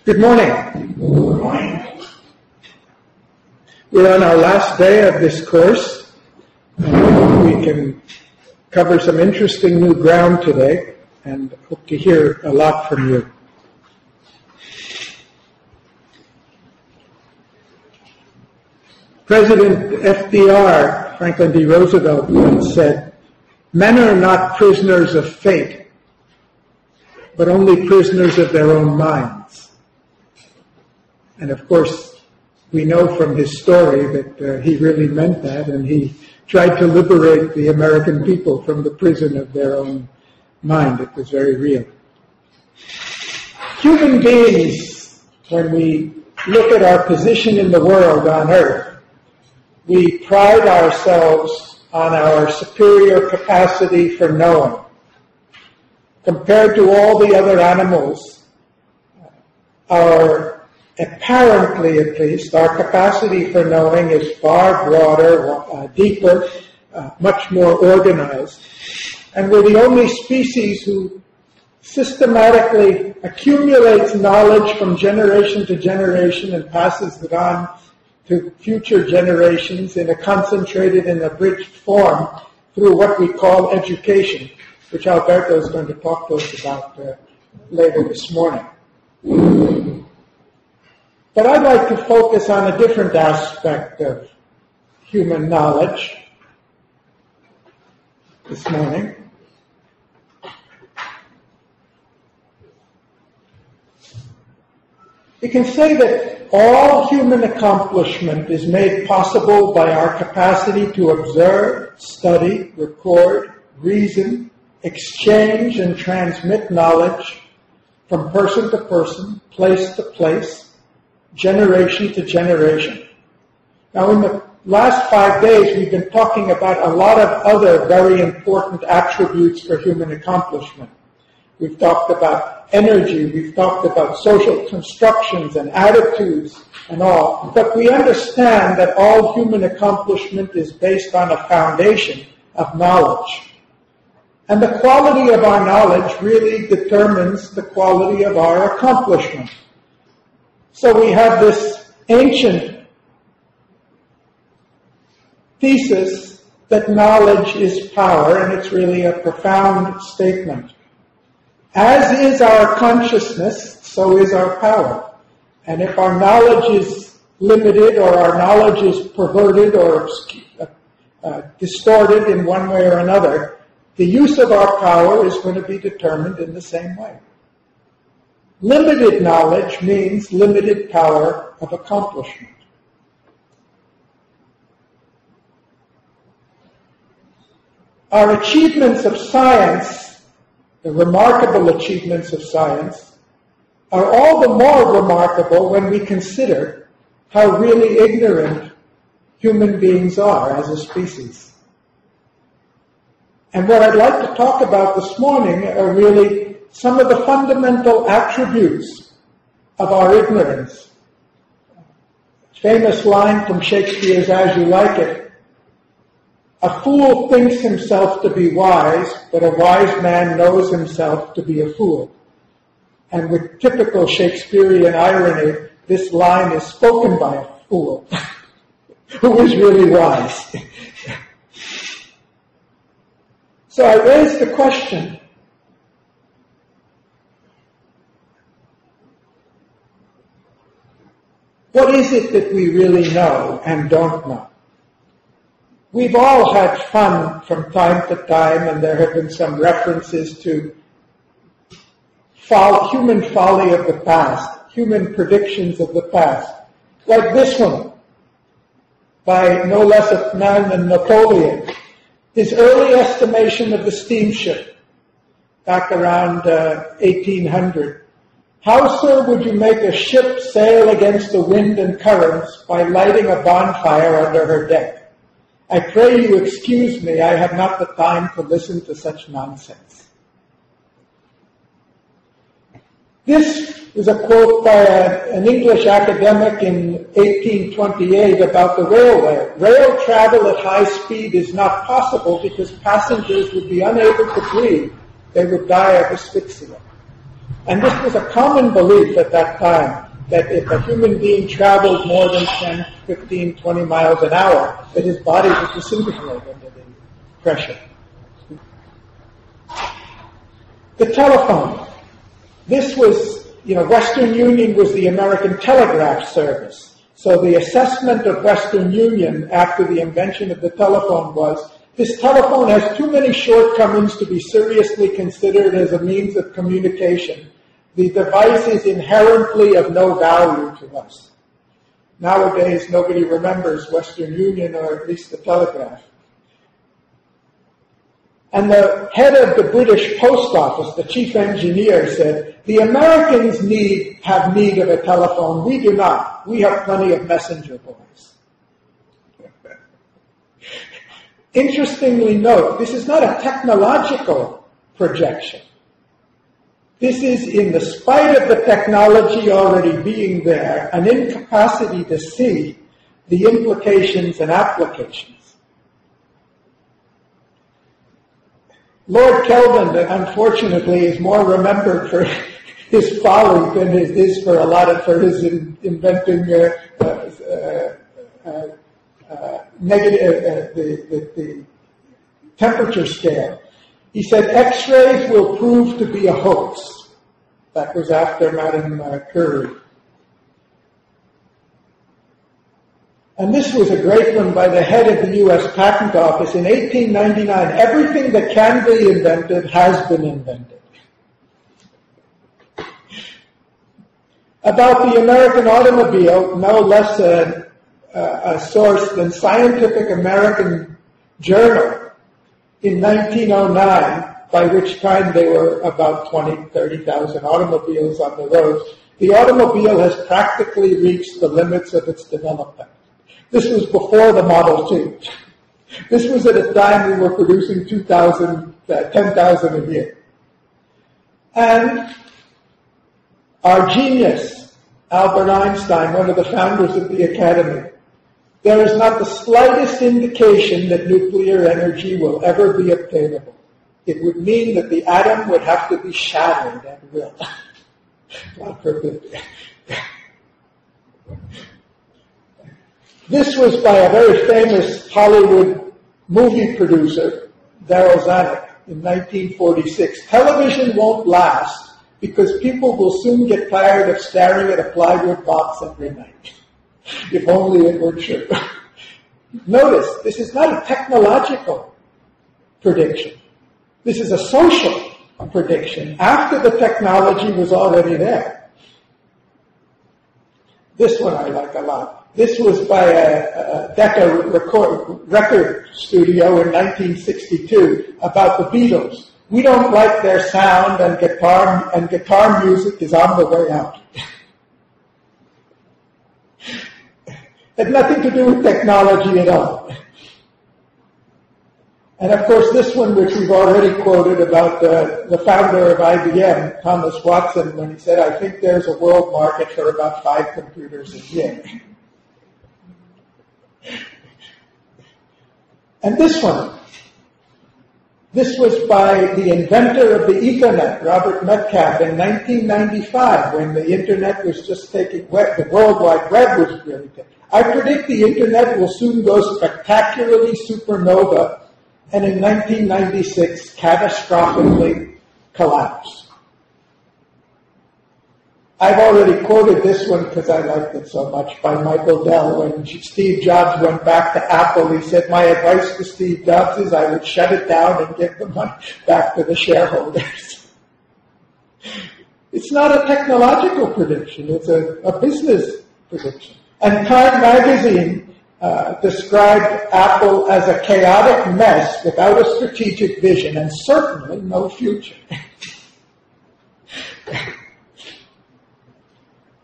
Good morning. Good morning. We're on our last day of this course. We can cover some interesting new ground today and hope to hear a lot from you. President FDR, Franklin D. Roosevelt, once said, "Men are not prisoners of fate, but only prisoners of their own minds." And of course, we know from his story that he really meant that, and he tried to liberate the American people from the prison of their own mind. It was very real. Human beings, when we look at our position in the world on Earth, we pride ourselves on our superior capacity for knowing. Compared to all the other animals, apparently at least, our capacity for knowing is far broader, deeper, much more organized. And we're the only species who systematically accumulates knowledge from generation to generation and passes it on to future generations in a concentrated and abridged form through what we call education, which Alberto is going to talk to us about later this morning. But I'd like to focus on a different aspect of human knowledge this morning. We can say that all human accomplishment is made possible by our capacity to observe, study, record, reason, exchange, and transmit knowledge from person to person, place to place, generation to generation. Now, in the last 5 days, we've been talking about a lot of other very important attributes for human accomplishment. We've talked about energy, we've talked about social constructions and attitudes and all, but we understand that all human accomplishment is based on a foundation of knowledge. And the quality of our knowledge really determines the quality of our accomplishment. So we have this ancient thesis that knowledge is power, and it's really a profound statement. As is our consciousness, so is our power. And if our knowledge is limited or our knowledge is perverted or distorted in one way or another, the use of our power is going to be determined in the same way. Limited knowledge means limited power of accomplishment. Our achievements of science, the remarkable achievements of science, are all the more remarkable when we consider how really ignorant human beings are as a species. And what I'd like to talk about this morning are really some of the fundamental attributes of our ignorance. Famous line from Shakespeare's As You Like It: "A fool thinks himself to be wise, but a wise man knows himself to be a fool." And with typical Shakespearean irony, this line is spoken by a fool who is really wise. So I raise the question, what is it that we really know and don't know? We've all had fun from time to time, and there have been some references to human folly of the past, human predictions of the past, like this one by no less a man than Napoleon. His early estimation of the steamship back around 1800. "How, sir, would you make a ship sail against the wind and currents by lighting a bonfire under her deck? I pray you excuse me, I have not the time to listen to such nonsense." This is a quote by an English academic in 1828 about the railway. "Rail travel at high speed is not possible because passengers would be unable to breathe. They would die of asphyxia." And this was a common belief at that time, that if a human being traveled more than 10, 15, 20 miles an hour, that his body would disintegrate under the pressure. The telephone. This was, Western Union was the American Telegraph Service. So the assessment of Western Union after the invention of the telephone was, this telephone has too many shortcomings to be seriously considered as a means of communication. The device is inherently of no value to us. Nowadays, nobody remembers Western Union, or at least the telegraph. And the head of the British Post Office, the chief engineer, said, the Americans have need of a telephone. We do not. We have plenty of messenger boys. Interestingly note, this is not a technological projection. This is, in the spite of the technology already being there, an incapacity to see the implications and applications. Lord Kelvin, unfortunately, is more remembered for his folly than it is for his inventing the temperature scale. He said, X-rays will prove to be a hoax. That was after Madame Curie. And this was a great one by the head of the U.S. Patent Office. In 1899, everything that can be invented has been invented. About the American automobile, no less a source than Scientific American Journal in 1909, by which time there were about 20,000, 30,000 automobiles on the roads. The automobile has practically reached the limits of its development. This was before the Model T. This was at a time we were producing 10,000 a year. And our genius, Albert Einstein, one of the founders of the Academy, there is not the slightest indication that nuclear energy will ever be obtainable. It would mean that the atom would have to be shattered at will. God forbid. This was by a very famous Hollywood movie producer, Darryl Zanuck, in 1946. Television won't last because people will soon get tired of staring at a plywood box every night. If only it were true. Notice, this is not a technological prediction. This is a social prediction after the technology was already there. This one I like a lot. This was by a Decca record studio in 1962 about the Beatles. We don't like their sound, and guitar music is on the way out. Had nothing to do with technology at all. And of course, this one, which we've already quoted about the founder of IBM, Thomas Watson, when he said, I think there's a world market for about 5 computers a year. And this one, this was by the inventor of the Ethernet, Robert Metcalfe, in 1995, when the Internet was just taking, the World Wide Web was really good. I predict the Internet will soon go spectacularly supernova, and in 1996, catastrophically collapse. I've already quoted this one because I liked it so much, by Michael Dell. When Steve Jobs went back to Apple, he said, my advice to Steve Jobs is I would shut it down and give the money back to the shareholders. It's not a technological prediction, it's a business prediction. And Time magazine described Apple as a chaotic mess without a strategic vision and certainly no future.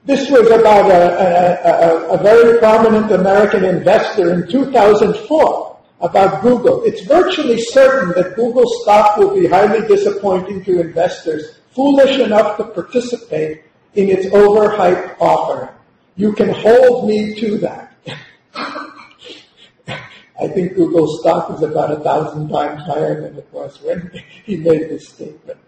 This was about a very prominent American investor in 2004 about Google. It's virtually certain that Google stock will be highly disappointing to investors foolish enough to participate in its overhyped offering. You can hold me to that. I think Google's stock is about 1,000 times higher than it was when he made this statement.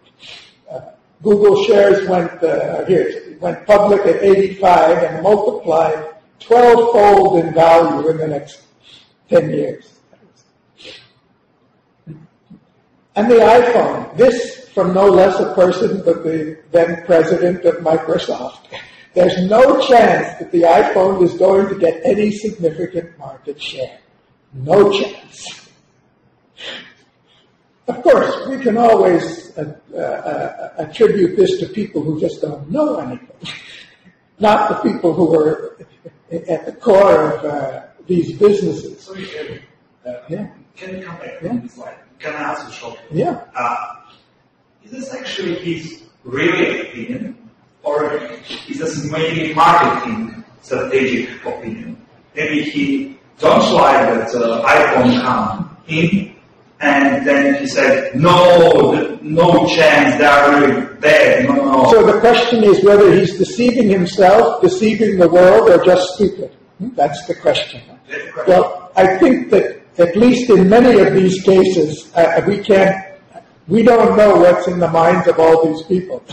Google shares went public at 85 and multiplied 12-fold in value in the next 10 years. And the iPhone, this from no less a person but the then president of Microsoft. There's no chance that the iPhone is going to get any significant market share. No chance. Of course, we can always attribute this to people who just don't know anything, not the people who are at the core of these businesses. Sorry, Garry. Yeah. Can you come back to this slide? Can I ask you shortly? Yeah. Is this actually his real opinion, or is this maybe marketing strategic opinion? Maybe he don't like that iPhone come in, and then he said, no chance, they are really bad, no. So the question is whether he's deceiving himself, deceiving the world, or just stupid. That's the question. Well, I think that at least in many of these cases, we don't know what's in the minds of all these people.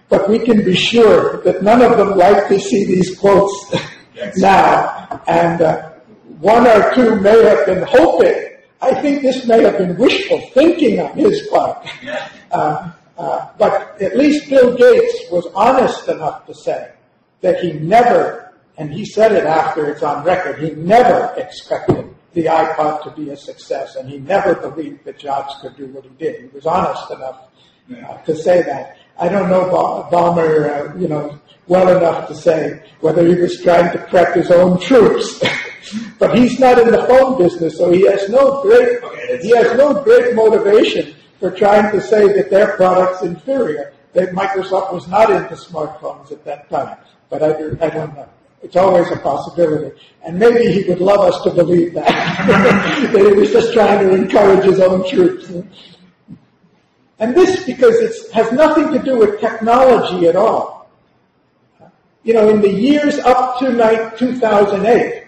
But we can be sure that none of them like to see these quotes now. And one or two may have been hoping. I think this may have been wishful thinking on his part. But at least Bill Gates was honest enough to say that he never, and he said it after it's on record, he never expected the iPod to be a success, and he never believed that Jobs could do what he did. He was honest enough to say that. I don't know Ballmer, well enough to say whether he was trying to prep his own troops. But he's not in the phone business, so he has no great motivation for trying to say that their product's inferior. That Microsoft was not into smartphones at that time, but I don't know. It's always a possibility. And maybe he would love us to believe that, that he was just trying to encourage his own troops. And this because it has nothing to do with technology at all. In the years up to 2008,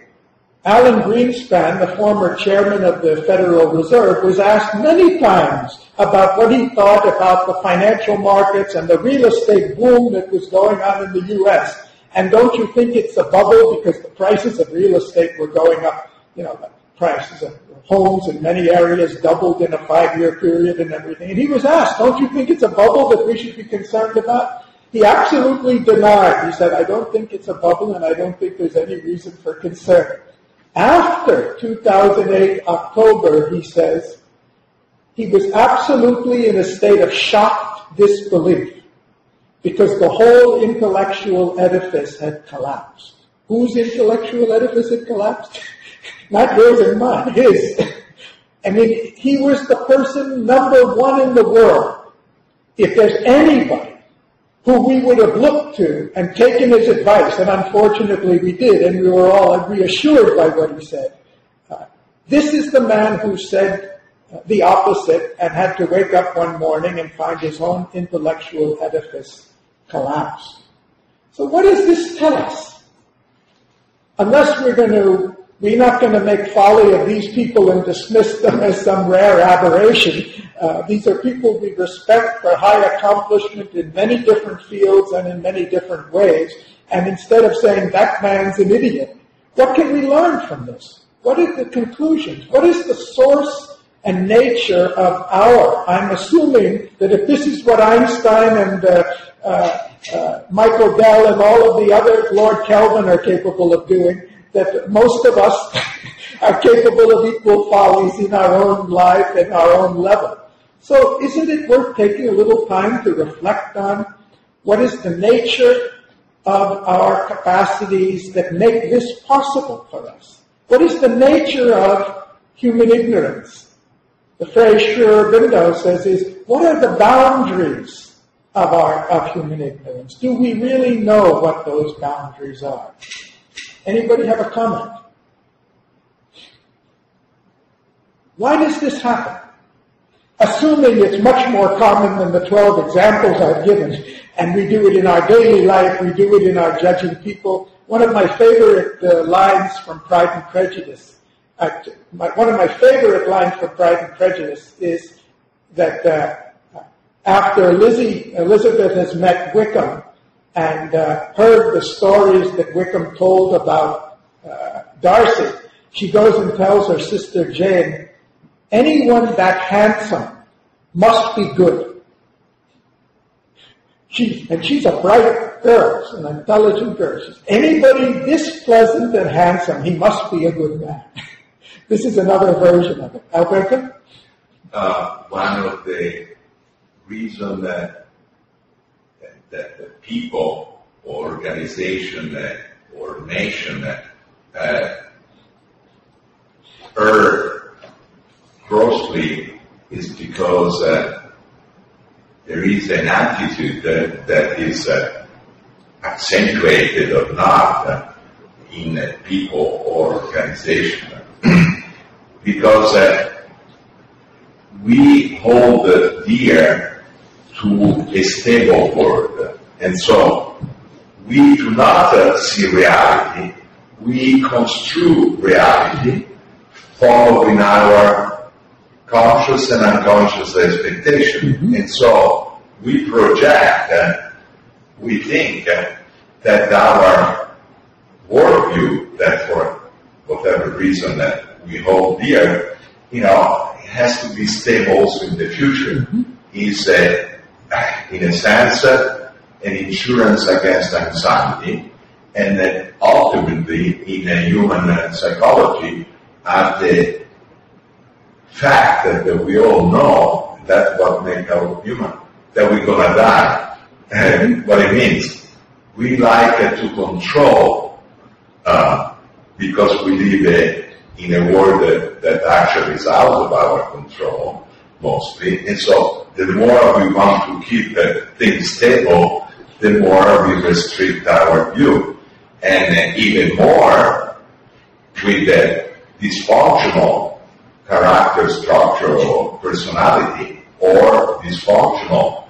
Alan Greenspan, the former chairman of the Federal Reserve, was asked many times about what he thought about the financial markets and the real estate boom that was going on in the U.S., and don't you think it's a bubble because the prices of real estate were going up? The prices of homes in many areas doubled in a 5-year period and everything. And he was asked, don't you think it's a bubble that we should be concerned about? He absolutely denied. He said, I don't think it's a bubble and I don't think there's any reason for concern. After 2008 October, he says, he was absolutely in a state of shocked disbelief, because the whole intellectual edifice had collapsed. Whose intellectual edifice had collapsed? Not yours and mine, his. I mean, he was the person number one in the world. If there's anybody who we would have looked to and taken his advice, and unfortunately we did, and we were all reassured by what he said, this is the man who said the opposite and had to wake up one morning and find his own intellectual edifice collapsed. So what does this tell us? Unless we're not going to make folly of these people and dismiss them as some rare aberration. These are people we respect for high accomplishment in many different fields and in many different ways. And instead of saying that man's an idiot, what can we learn from this? What are the conclusions? What is the source and nature of I'm assuming that if this is what Einstein and Michael Dell and all of the other Lord Kelvin are capable of doing, that most of us are capable of equal follies in our own life and our own level. So isn't it worth taking a little time to reflect on what is the nature of our capacities that make this possible for us? What is the nature of human ignorance? The phrase Sri Aurobindo says is, what are the boundaries of human ignorance? Do we really know what those boundaries are? Anybody have a comment? Why does this happen? Assuming it's much more common than the 12 examples I've given, and we do it in our daily life, we do it in our judging people. One of my favorite lines from Pride and Prejudice, one of my favorite lines from Pride and Prejudice is that after Elizabeth has met Wickham and heard the stories that Wickham told about Darcy, she goes and tells her sister Jane, anyone that handsome must be good. She's a bright girl, an intelligent girl. Anybody this pleasant and handsome, he must be a good man. This is another version of it. Alberto? One of the reasons that the people or organization or nation err grossly is because there is an attitude that is accentuated or not in people or organization. Because we hold dear to a stable world, and so we do not see reality, we construe reality following our conscious and unconscious expectation. Mm-hmm. And so we project, we think that our worldview, that for whatever reason that we hold dear, has to be stable also in the future. Mm-hmm. Is, in a sense, an insurance against anxiety, and that ultimately in a human psychology, the fact that we all know that's what makes us human, that we're going to die. And what it means, we like to control because we live in a world that actually is out of our control, mostly. And so the more we want to keep things stable, the more we restrict our view. And even more with the dysfunctional character structure or personality, or dysfunctional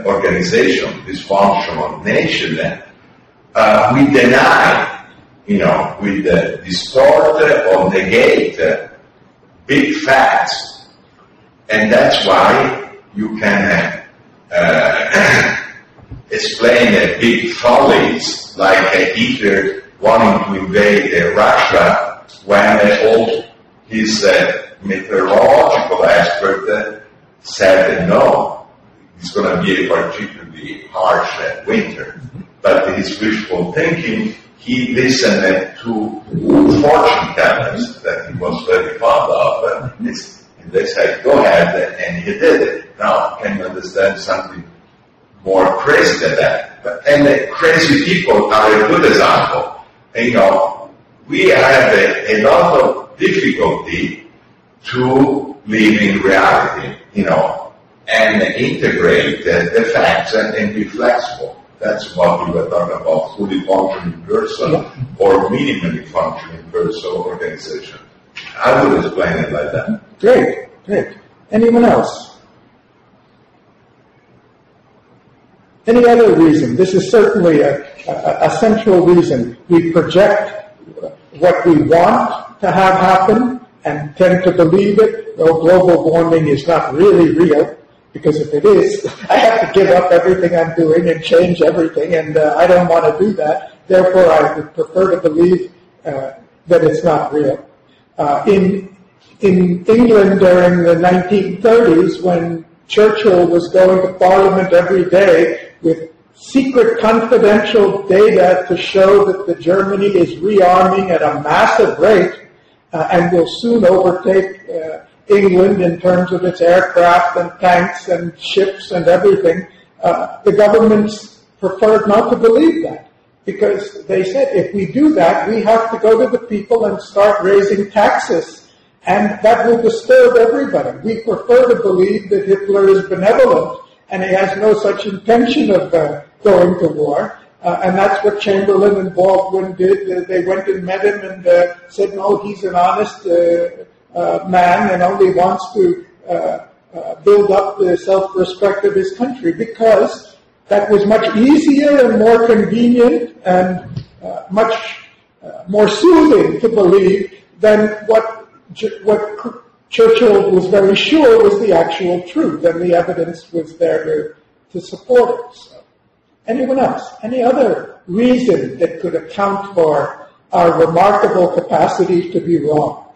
organization, dysfunctional nation, we deny, we distort or negate big facts. And that's why you can explain big follies like Hitler wanting to invade Russia when all his meteorological expert said no, it's going to be a particularly harsh winter. But his wishful thinking, he listened to fortune tellers that he was very fond of, and they said, go ahead, and he did it. Now, can you understand something more crazy than that? And crazy people are a good example. And, we have a lot of difficulty to live in reality, and integrate the facts and be flexible. That's what we were talking about, fully functioning person or minimally functioning person or organization. I would explain it like that. Great. Anyone else? Any other reason? This is certainly a central reason. We project what we want to have happen and tend to believe it, though global warming is not really real, because if it is, I have to give up everything I'm doing and change everything, and I don't want to do that. Therefore, I would prefer to believe that it's not real. In England during the 1930s, when Churchill was going to Parliament every day with secret confidential data to show that Germany is rearming at a massive rate and will soon overtake England in terms of its aircraft and tanks and ships and everything, the governments preferred not to believe that, because they said if we do that, we have to go to the people and start raising taxes, and that will disturb everybody. We prefer to believe that Hitler is benevolent and he has no such intention of going to war. And that's what Chamberlain and Baldwin did. They went and met him and said, no, he's an honest man and only wants to build up the self-respect of his country, because that was much easier and more convenient and much more soothing to believe than what Churchill was very sure was the actual truth, and the evidence was there to support it. So, anyone else? Any other reason that could account for our remarkable capacity to be wrong?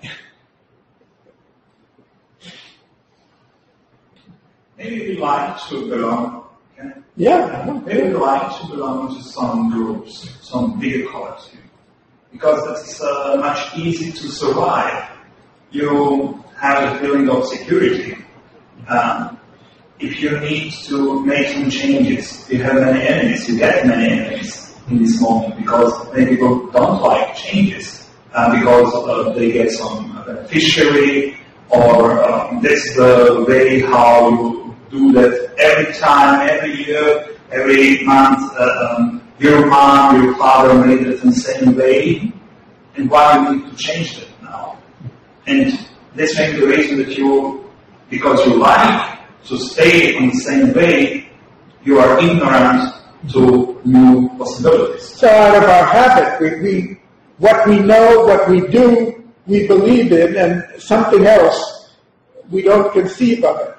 Maybe we like to belong. Yeah. Maybe we like to belong to some groups, some bigger collective, because that's much easier to survive. You have a feeling of security. If you need to make some changes, you have many enemies, you get many enemies in this moment, because many people don't like changes, because they get some beneficiary, or that's the way how you do that every time, every year, every month. Your mom, your father made it in the same way, and why you need to change that now? And that's maybe the reason that because you like to stay on the same way, you are ignorant to new possibilities. So out of our habit, we what we know, what we do, we believe in, and something else, we don't conceive of it.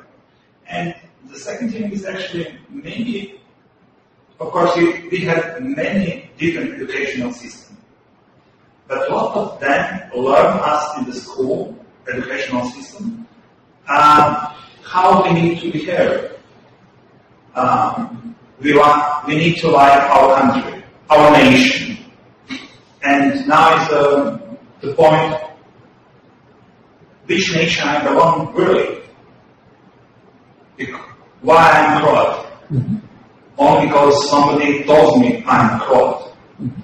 And the second thing is actually maybe, of course, we have many different educational systems. But a lot of them learn us in the school, educational system, how we need to behave. We need to like our country, our nation. And now is the point, which nation I belong really. Why I'm Croat? Mm-hmm. Only because somebody told me I'm Croat. Mm-hmm.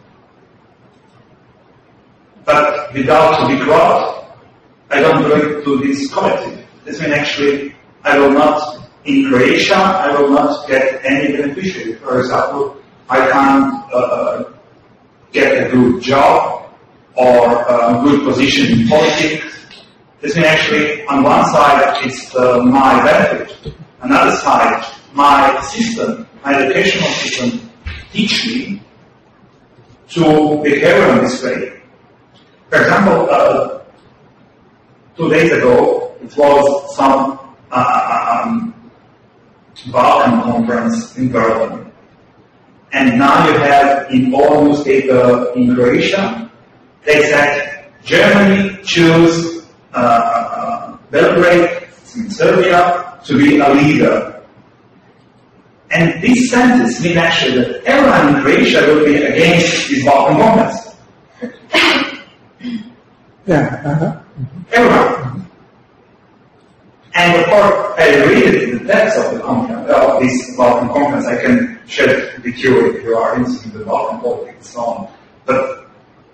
But without to be Croat, I don't belong to this collective. This means actually I will not, in Croatia, I will not get any beneficiary. For example, I can't get a good job or a good position in politics. This means actually on one side it's my benefit. Another side, my system, my educational system teach me to behave in this way. For example, 2 days ago, it was some Balkan conference in Berlin. And now you have in all newspaper in Croatia, they said Germany choose Belgrade in Serbia to be a leader. And this sentence means actually that everyone in Croatia will be against this Balkan conference. Yeah, Everyone. And of course, I read it in the text of the conference, of this Balkan conference. I can share it with you if you are interested in the Balkan politics and so on. But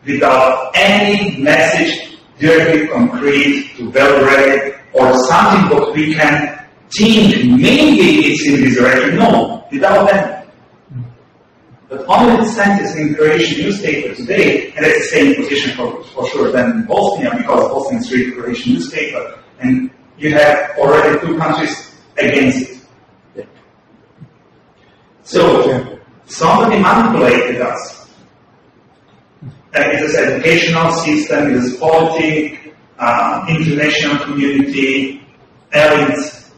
without any message directly concrete to Belgrade or something that we can think maybe it's in this direction. No, without that. But only the sentence in Croatian newspaper today, and it's the same position for sure than in Bosnia, because Bosnians read Croatian newspaper, and you have already 2 countries against it. Yeah. So, somebody manipulated us. It's an educational system, it's politics, international community, elites,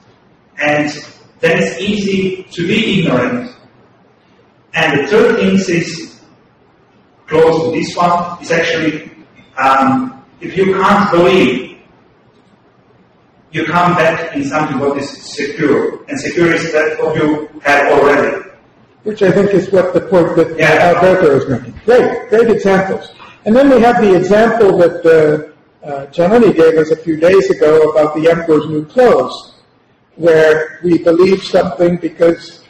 and then it's easy to be ignorant. And the third thing is, close to this one, is actually, if you can't believe, you come back in something what is secure. And secure is that what you have already. Which I think is what the point that Alberto is making. Great examples. And then we have the example that Gianni gave us a few days ago about the emperor's new clothes, where we believe something because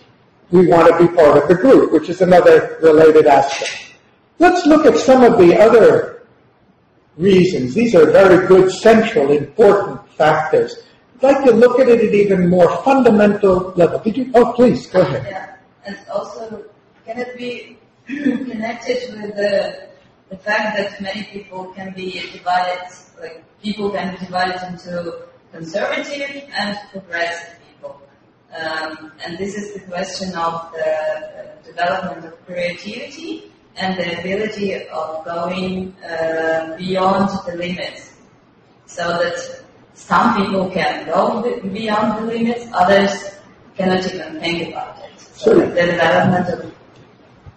we want to be part of the group, which is another related aspect. Let's look at some of the other reasons. These are very good, central, important factors. I'd like to look at it at an even more fundamental level. Please, go ahead. Yeah, and also, can it be connected with the fact that many people can be divided, like people can be divided into conservative and progressive people. And this is the question of the development of creativity and the ability of going beyond the limits. So that some people can go beyond the limits, others cannot even think about it. So the development of...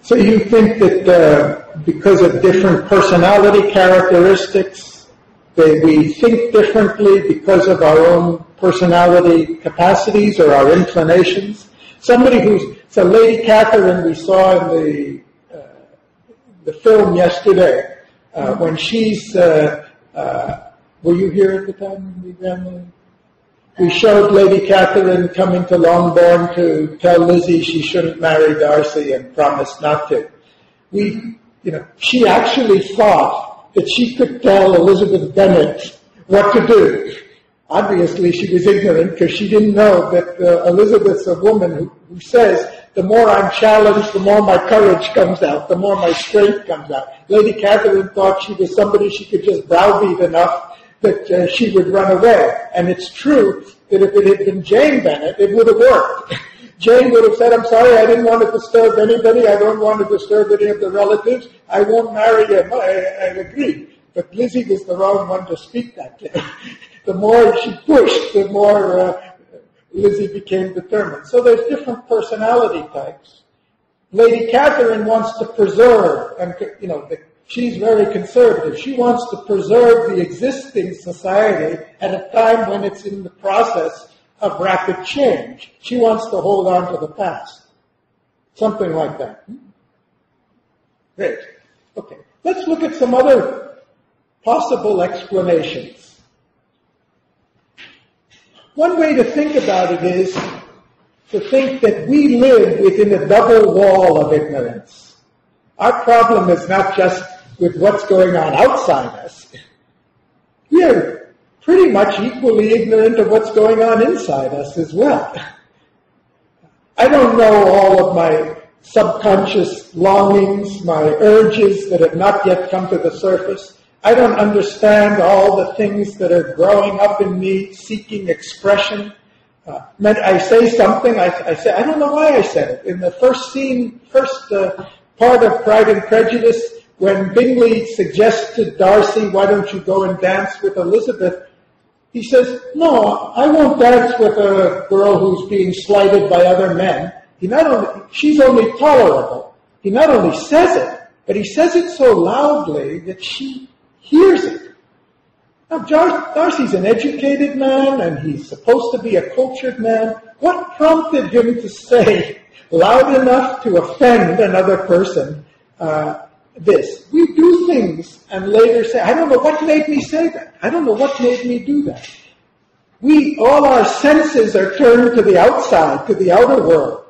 So you think that because of different personality characteristics, that we think differently because of our own personality capacities or our inclinations? So Lady Catherine we saw in the film yesterday, when she's, were you here at the time? We showed Lady Catherine coming to Longbourn to tell Lizzie she shouldn't marry Darcy and promised not to. She actually thought that she could tell Elizabeth Bennet what to do. Obviously, she was ignorant because she didn't know that Elizabeth's a woman who says, the more I'm challenged, the more my courage comes out, the more my strength comes out. Lady Catherine thought she was somebody she could just browbeat enough that she would run away. And it's true that if it had been Jane Bennet, it would have worked. Jane would have said, I'm sorry, I didn't want to disturb anybody. I don't want to disturb any of the relatives. I won't marry him. I agree. But Lizzie was the wrong one to speak that to. The more she pushed, the more Lizzie became determined. So there's different personality types. Lady Catherine wants to preserve, and she's very conservative. She wants to preserve the existing society at a time when it's in the process of rapid change. She wants to hold on to the past. Something like that. Great. Okay. Let's look at some other possible explanations. One way to think about it is to think that we live within a double wall of ignorance. Our problem is not just with what's going on outside us. We are pretty much equally ignorant of what's going on inside us as well. I don't know all of my subconscious longings, my urges that have not yet come to the surface. I don't understand all the things that are growing up in me, seeking expression. I say something, I say, I don't know why I said it. In the first part of Pride and Prejudice, when Bingley suggested Darcy, why don't you go and dance with Elizabeth? He says, no, I won't dance with a girl who's being slighted by other men. She's only tolerable. He not only says it, but he says it so loudly that she hears it. Now, Darcy's an educated man, and he's supposed to be a cultured man. What prompted him to say loud enough to offend another person this? We do things and later say, I don't know what made me say that. I don't know what made me do that. All our senses are turned to the outside, to the outer world.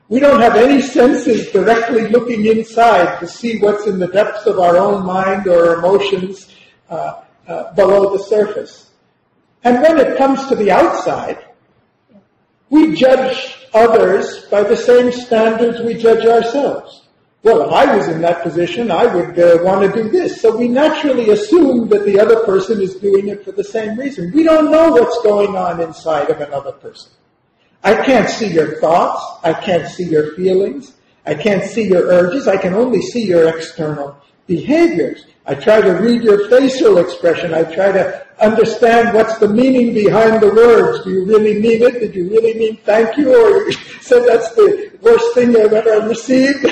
We don't have any senses directly looking inside to see what's in the depths of our own mind or emotions below the surface. And when it comes to the outside, we judge others by the same standards we judge ourselves. Well, if I was in that position, I would want to do this. So we naturally assume that the other person is doing it for the same reason. We don't know what's going on inside of another person. I can't see your thoughts. I can't see your feelings. I can't see your urges. I can only see your external behaviors. I try to read your facial expression. I try to understand what's the meaning behind the words. Do you really mean it? Did you really mean thank you? Or you said that's the worst thing I've ever received?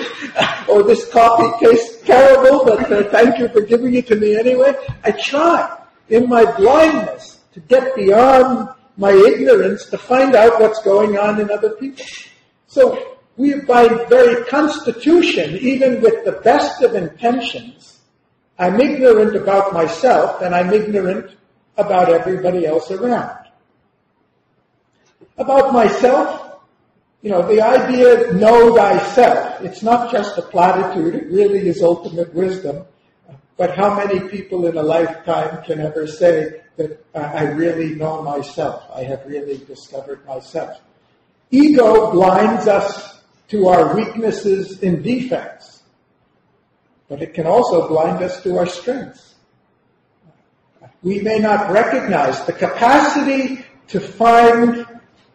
Or this coffee tastes terrible, but thank you for giving it to me anyway? I try in my blindness to get beyond my ignorance to find out what's going on in other people. So we, by very constitution, even with the best of intentions, I'm ignorant about myself and I'm ignorant about everybody else around. About myself, the idea, know thyself, it's not just a platitude, it really is ultimate wisdom. But how many people in a lifetime can ever say that I really know myself, I have really discovered myself? Ego blinds us to our weaknesses and defects, but it can also blind us to our strengths. We may not recognize the capacity to find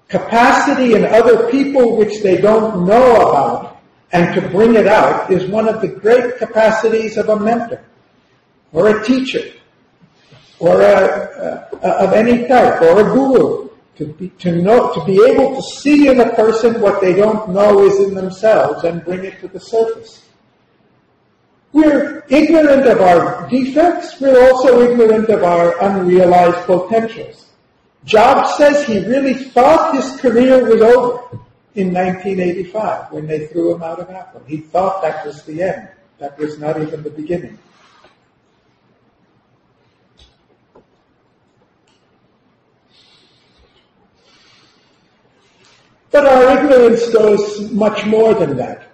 capacity in other people which they don't know about and to bring it out is one of the great capacities of a mentor or a teacher. or of any type, or a guru, to be able to see in a person what they don't know is in themselves and bring it to the surface. We're ignorant of our defects. We're also ignorant of our unrealized potentials. Jobs says he really thought his career was over in 1985 when they threw him out of Apple. He thought that was the end. That was not even the beginning. But our ignorance goes much more than that.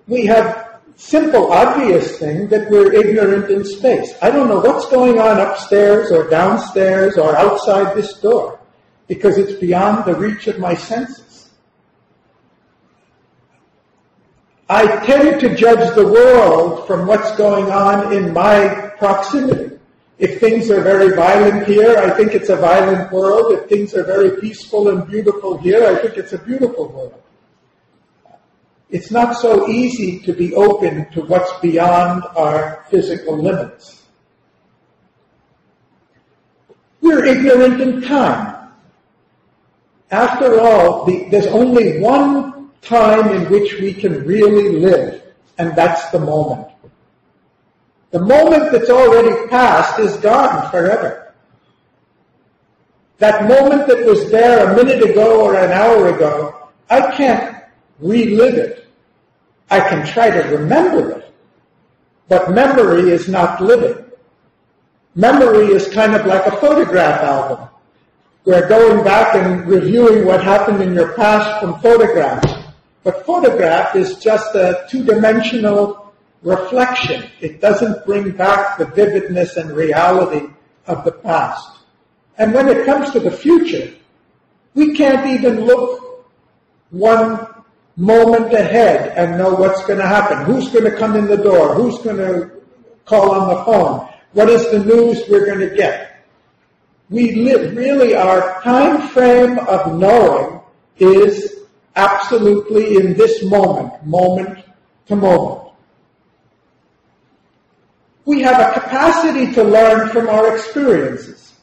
We have simple, obvious thing that we're ignorant in space. I don't know what's going on upstairs or downstairs or outside this door because it's beyond the reach of my senses. I tend to judge the world from what's going on in my proximity. If things are very violent here, I think it's a violent world. If things are very peaceful and beautiful here, I think it's a beautiful world. It's not so easy to be open to what's beyond our physical limits. We're ignorant in time. After all, there's only one time in which we can really live, and that's the moment. The moment that's already passed is gone forever. That moment that was there a minute ago or an hour ago, I can't relive it. I can try to remember it, but memory is not living. Memory is kind of like a photograph album, where going back and reviewing what happened in your past from photographs. But photograph is just a two-dimensional reflection. It doesn't bring back the vividness and reality of the past. And when it comes to the future, we can't even look one moment ahead and know what's going to happen. Who's going to come in the door? Who's going to call on the phone? What is the news we're going to get? We live, really, our time frame of knowing is absolutely in this moment, moment to moment. We have a capacity to learn from our experiences.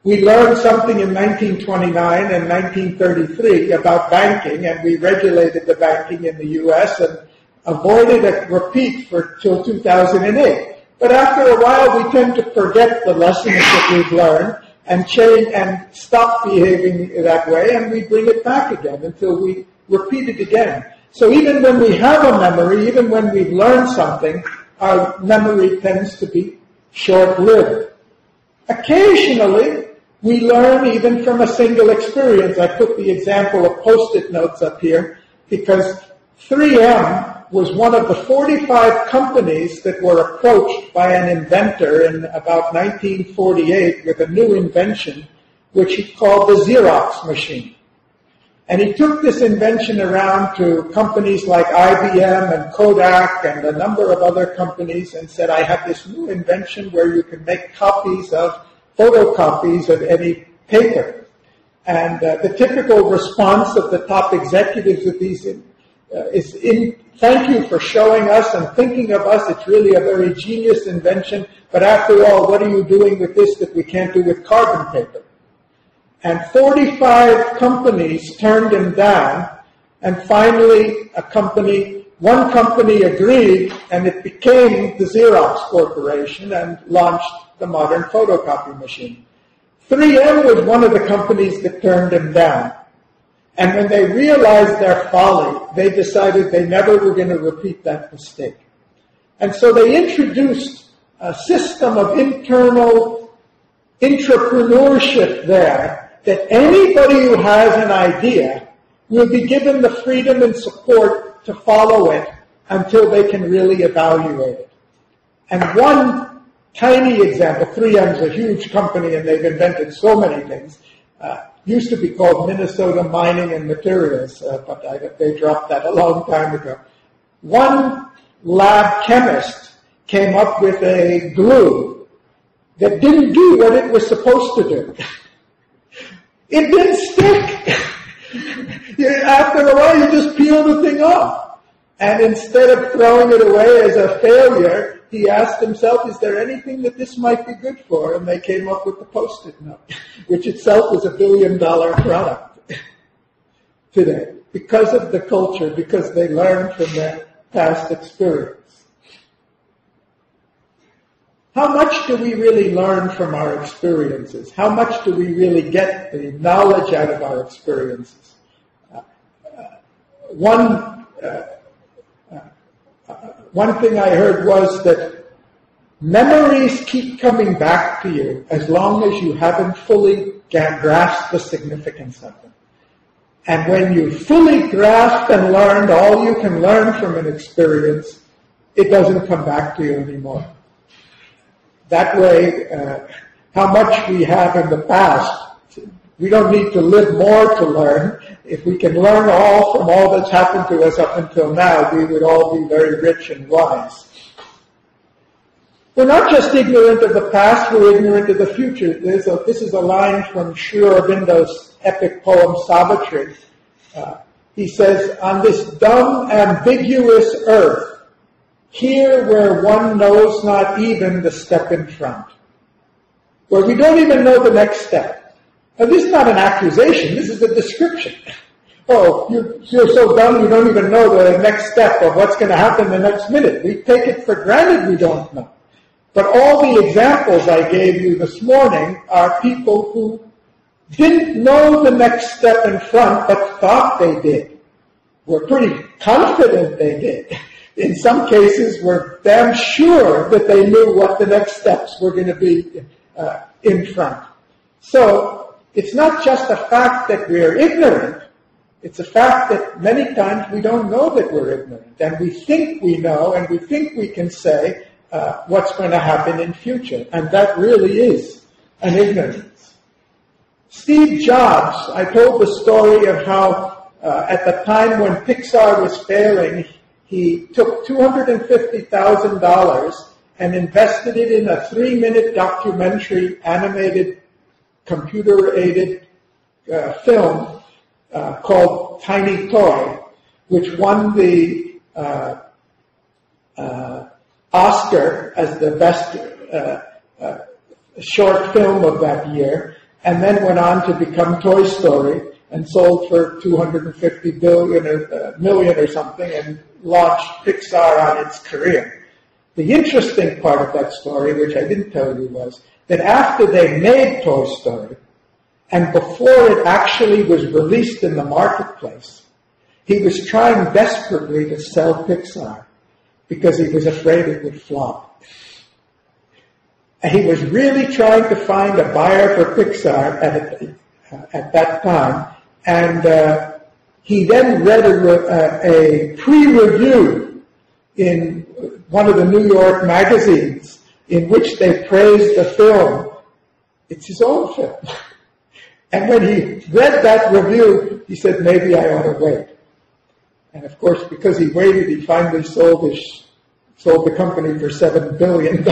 We learned something in 1929 and 1933 about banking, and we regulated the banking in the U.S. and avoided a repeat till 2008. But after a while, we tend to forget the lessons that we've learned and change and stop behaving that way, and we bring it back again until we repeat it again. So even when we have a memory, even when we've learned something, our memory tends to be short-lived. Occasionally, we learn even from a single experience. I put the example of Post-it notes up here because 3M was one of the 45 companies that were approached by an inventor in about 1948 with a new invention, which he called the Xerox machine. And he took this invention around to companies like IBM and Kodak and a number of other companies and said, I have this new invention where you can make copies of photocopies of any paper. And the typical response of the top executives of these is, thank you for showing us and thinking of us. It's really a very genius invention. But after all, what are you doing with this that we can't do with carbon paper? And 45 companies turned him down, and finally one company agreed, and it became the Xerox Corporation and launched the modern photocopy machine. 3M was one of the companies that turned him down. And when they realized their folly, they decided they never were going to repeat that mistake. And so they introduced a system of internal entrepreneurship there, that anybody who has an idea will be given the freedom and support to follow it until they can really evaluate it. And one tiny example, 3M's a huge company and they've invented so many things, used to be called Minnesota Mining and Materials, but they dropped that a long time ago. One lab chemist came up with a glue that didn't do what it was supposed to do. It didn't stick. After a while, you just peel the thing off. And instead of throwing it away as a failure, he asked himself, is there anything that this might be good for? And they came up with the Post-it note, which itself is $1 billion product today, because of the culture, because they learned from their past experience. How much do we really learn from our experiences? How much do we really get the knowledge out of our experiences? One thing I heard was that memories keep coming back to you as long as you haven't fully grasped the significance of them. And when you fully grasped and learned all you can learn from an experience, it doesn't come back to you anymore. That way, how much we have in the past, we don't need to live more to learn. If we can learn all from all that's happened to us up until now, we would all be very rich and wise. We're not just ignorant of the past, we're ignorant of the future. This is a line from Sri Aurobindo's epic poem, Savitri. He says, on this dumb, ambiguous earth, here where one knows not even the step in front, where we don't even know the next step. Now, this is not an accusation, this is a description. Oh, you're so dumb you don't even know the next step of what's going to happen the next minute. We take it for granted we don't know. But all the examples I gave you this morning are people who didn't know the next step in front, but thought they did. Were pretty confident they did. In some cases, were damn sure that they knew what the next steps were going to be in front. So, it's not just a fact that we're ignorant, it's a fact that many times we don't know that we're ignorant, and we think we know, and we think we can say what's going to happen in future, and that really is an ignorance. Steve Jobs, I told the story of how at the time when Pixar was failing, he took $250,000 and invested it in a 3-minute documentary, animated, computer-aided film called Tiny Toy, which won the Oscar as the best short film of that year, and then went on to become Toy Story and sold for $250 million or something, and launched Pixar on its career. The interesting part of that story, which I didn't tell you, was that after they made Toy Story, and before it actually was released in the marketplace, he was trying desperately to sell Pixar because he was afraid it would flop. And he was really trying to find a buyer for Pixar at that time, and he then read a pre-review in one of the New York magazines in which they praised the film. It's his own film. And when he read that review, he said, maybe I ought to wait. And of course, because he waited, he finally sold the company for $7 billion,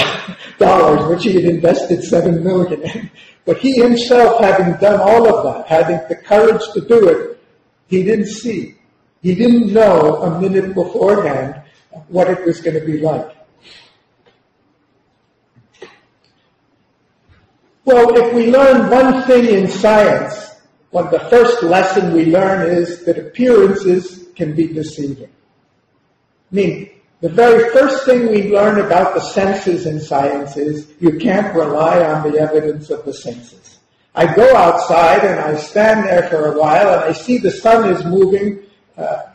which he had invested $7 million in. But he himself, having done all of that, having the courage to do it, he didn't see. He didn't know a minute beforehand what it was going to be like. Well, if we learn one thing in science, the first lesson we learn is that appearances can be deceiving. I mean, the very first thing we learn about the senses in science is you can't rely on the evidence of the senses. I go outside and I stand there for a while and I see the sun is moving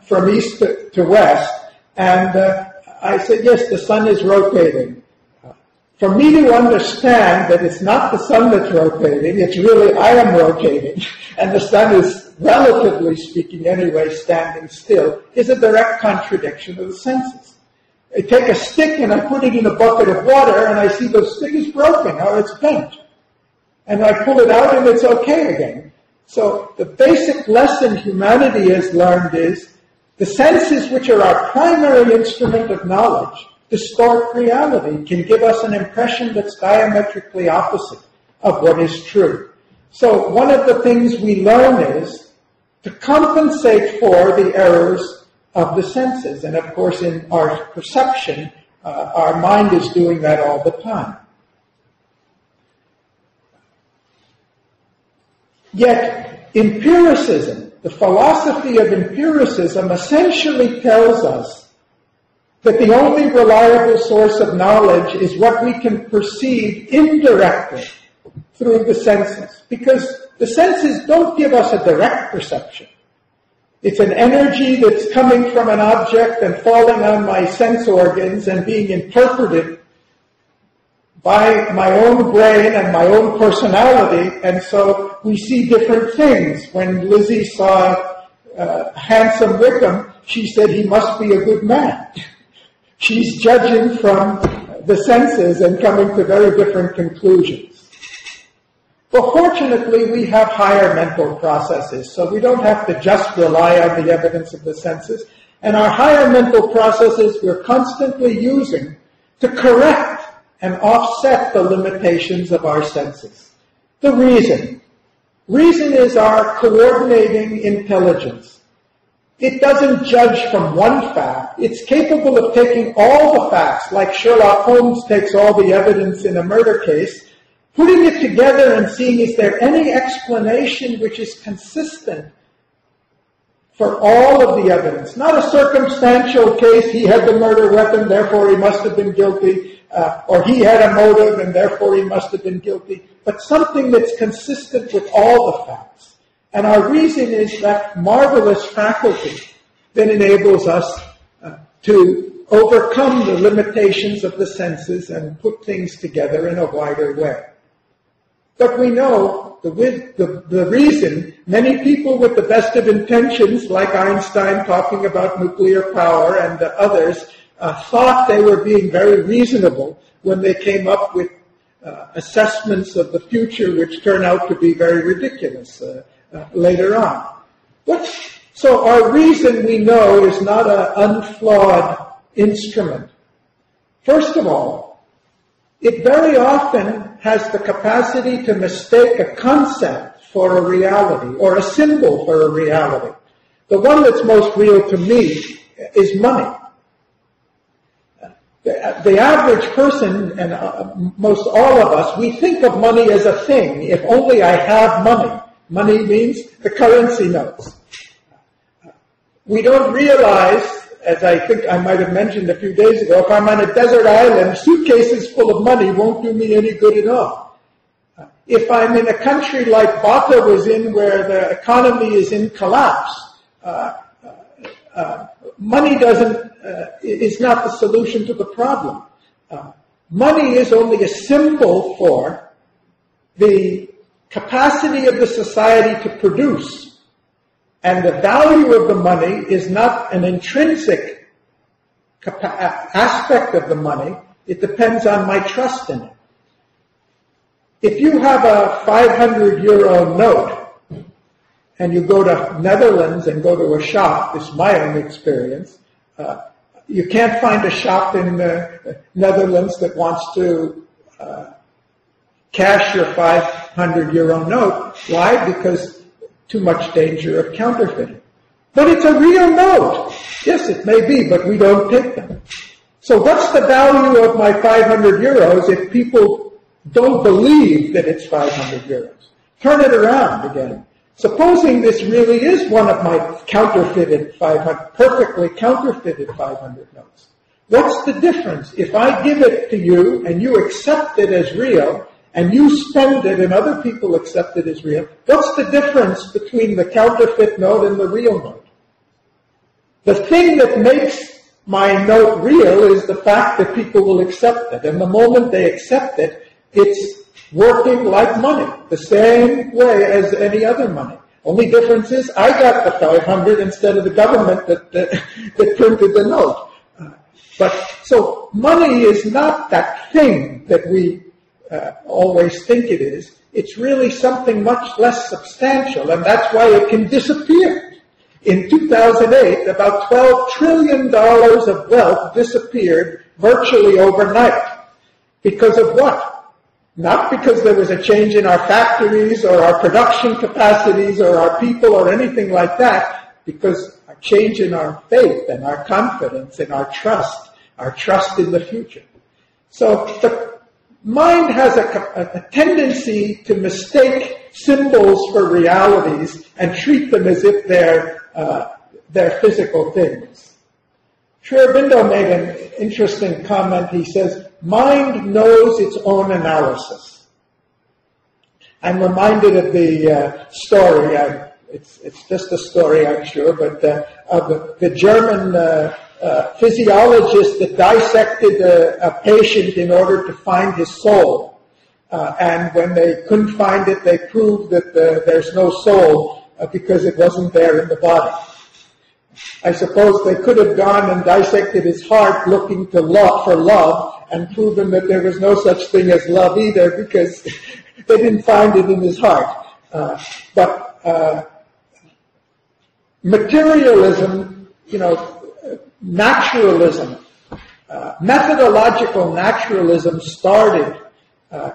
from east to west, and I say, yes, the sun is rotating. For me to understand that it's not the sun that's rotating, it's really I am rotating, and the sun is, relatively speaking anyway, standing still, is a direct contradiction of the senses. I take a stick and I put it in a bucket of water and I see the stick is broken or it's bent. And I pull it out and it's okay again. So the basic lesson humanity has learned is the senses, which are our primary instrument of knowledge, distort reality, can give us an impression that's diametrically opposite of what is true. So one of the things we learn is to compensate for the errors of the senses. And of course, in our perception, Our mind is doing that all the time. Yet, empiricism, the philosophy of empiricism, essentially tells us that the only reliable source of knowledge is what we can perceive indirectly through the senses. Because the senses don't give us a direct perception. It's an energy that's coming from an object and falling on my sense organs and being interpreted by my own brain and my own personality, and so we see different things. When Lizzie saw handsome Wickham, she said he must be a good man. She's judging from the senses and coming to very different conclusions. But fortunately, we have higher mental processes, so we don't have to just rely on the evidence of the senses. And our higher mental processes we're constantly using to correct and offset the limitations of our senses. The reason. Reason is our coordinating intelligence. It doesn't judge from one fact. It's capable of taking all the facts, like Sherlock Holmes takes all the evidence in a murder case, putting it together and seeing is there any explanation which is consistent for all of the evidence. Not a circumstantial case, he had the murder weapon, therefore he must have been guilty, or he had a motive and therefore he must have been guilty, but something that's consistent with all the facts. And our reason is that marvelous faculty that enables us to overcome the limitations of the senses and put things together in a wider way. But we know the reason many people with the best of intentions, like Einstein talking about nuclear power and others, thought they were being very reasonable when they came up with assessments of the future which turn out to be very ridiculous later on. So our reason, we know, is not an unflawed instrument. First of all, it very often has the capacity to mistake a concept for a reality or a symbol for a reality. The one that's most real to me is money. The average person, and most all of us, we think of money as a thing. If only I have money. Money means the currency notes. We don't realize, as I think I might have mentioned a few days ago, if I'm on a desert island, suitcases full of money won't do me any good at all. If I'm in a country like Bata was in, where the economy is in collapse, money is not the solution to the problem. Money is only a symbol for the capacity of the society to produce. And the value of the money is not an intrinsic aspect of the money. It depends on my trust in it. If you have a 500 euro note and you go to Netherlands and go to a shop, this is my own experience, you can't find a shop in the Netherlands that wants to cash your 500 euro note. Why? Because too much danger of counterfeiting. But it's a real note. Yes, it may be, but we don't take them. So what's the value of my 500 euros if people don't believe that it's 500 euros? Turn it around again. Supposing this really is one of my counterfeited 500, perfectly counterfeited 500 notes. What's the difference? If I give it to you and you accept it as real, and you spend it and other people accept it as real, what's the difference between the counterfeit note and the real note? The thing that makes my note real is the fact that people will accept it. And the moment they accept it, it's working like money, the same way as any other money. Only difference is I got the 500 instead of the government that printed the note. So money is not that thing that we always think it is. It's really something much less substantial, and that's why it can disappear. In 2008, about $12 trillion of wealth disappeared virtually overnight. Because of what? Not because there was a change in our factories or our production capacities or our people or anything like that, because a change in our faith and our confidence and our trust our trust in the future. So the mind has a tendency to mistake symbols for realities and treat them as if they're physical things. Sri Aurobindo made an interesting comment. He says, mind knows its own analysis. I'm reminded of the story, it's just a story, I'm sure, but of the German physiologist that dissected a patient in order to find his soul. And when they couldn't find it, they proved that there's no soul because it wasn't there in the body. I suppose they could have gone and dissected his heart looking for love and proven that there was no such thing as love either because they didn't find it in his heart. But materialism, naturalism, methodological naturalism started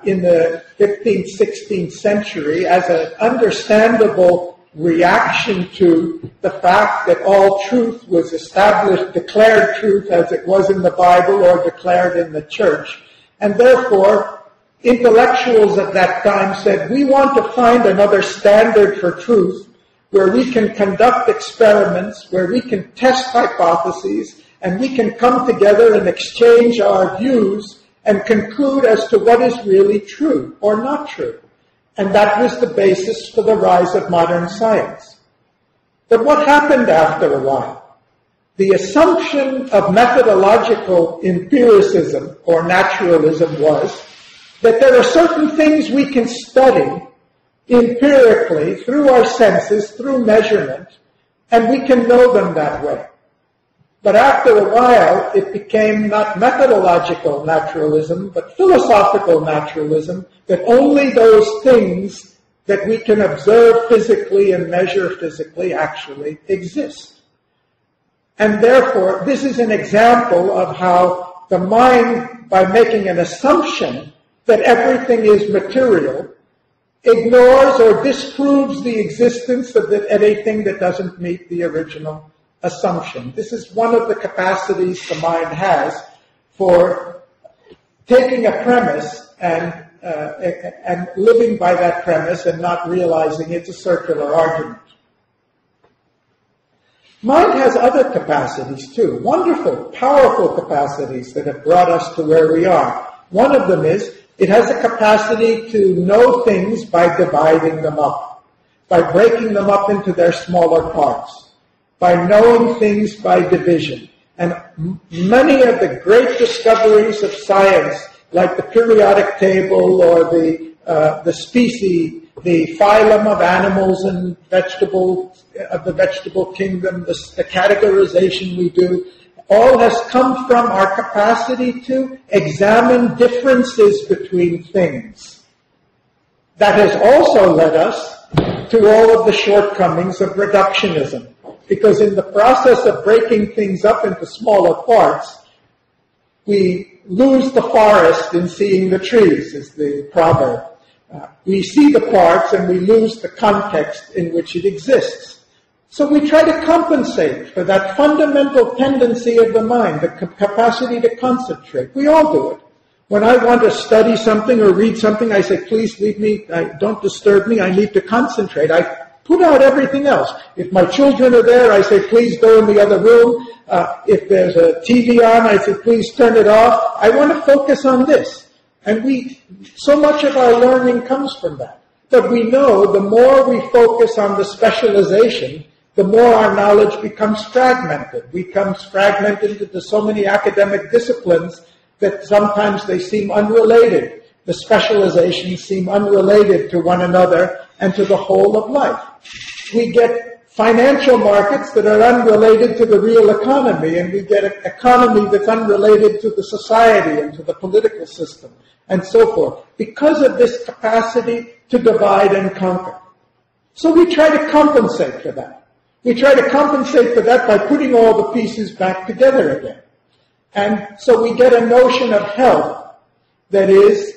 in the 15th, 16th century as an understandable reaction to the fact that all truth was established, declared truth as it was in the Bible or declared in the church. And therefore, intellectuals at that time said, we want to find another standard for truth where we can conduct experiments, where we can test hypotheses, and we can come together and exchange our views and conclude as to what is really true or not true. And that was the basis for the rise of modern science. But what happened after a while? The assumption of methodological empiricism or naturalism was that there are certain things we can study empirically through our senses, through measurement, and we can know them that way. But after a while, it became not methodological naturalism, but philosophical naturalism, that only those things that we can observe physically and measure physically actually exist. And therefore, this is an example of how the mind, by making an assumption that everything is material, ignores or disproves the existence of anything that doesn't meet the original assumption. This is one of the capacities the mind has for taking a premise and living by that premise and not realizing it's a circular argument. Mind has other capacities too, wonderful, powerful capacities that have brought us to where we are. One of them is it has a capacity to know things by dividing them up, by breaking them up into their smaller parts, by knowing things by division. And many of the great discoveries of science, like the periodic table or the species, the phylum of animals and vegetables, of the vegetable kingdom, the categorization we do, all has come from our capacity to examine differences between things. That has also led us to all of the shortcomings of reductionism. Because in the process of breaking things up into smaller parts, we lose the forest in seeing the trees, is the proverb. We see the parts and we lose the context in which it exists. So we try to compensate for that fundamental tendency of the mind, the capacity to concentrate. We all do it. When I want to study something or read something, I say, please leave me, don't disturb me, I need to concentrate. I put out everything else. If my children are there, I say, please go in the other room. If there's a TV on, I say, please turn it off. I want to focus on this. And so much of our learning comes from that. But we know the more we focus on the specialization, the more our knowledge becomes fragmented. Becomes fragmented into so many academic disciplines that sometimes they seem unrelated. The specializations seem unrelated to one another and to the whole of life. We get financial markets that are unrelated to the real economy, and we get an economy that's unrelated to the society and to the political system, and so forth, because of this capacity to divide and conquer. So we try to compensate for that. We try to compensate for that by putting all the pieces back together again. And so we get a notion of health that is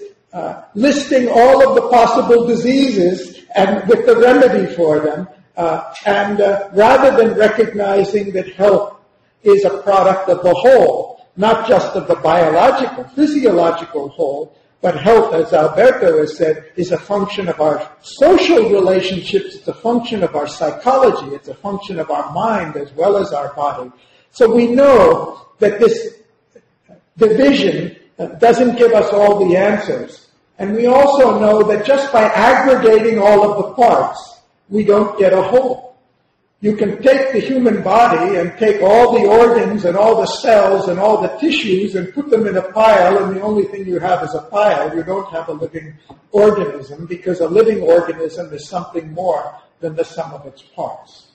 listing all of the possible diseases and with the remedy for them, and rather than recognizing that health is a product of the whole, not just of the biological, physiological whole, but health, as Alberto has said, is a function of our social relationships, it's a function of our psychology, it's a function of our mind as well as our body. So we know that this division doesn't give us all the answers. And we also know that just by aggregating all of the parts, we don't get a whole. You can take the human body and take all the organs and all the cells and all the tissues and put them in a pile, and the only thing you have is a pile. You don't have a living organism, because a living organism is something more than the sum of its parts.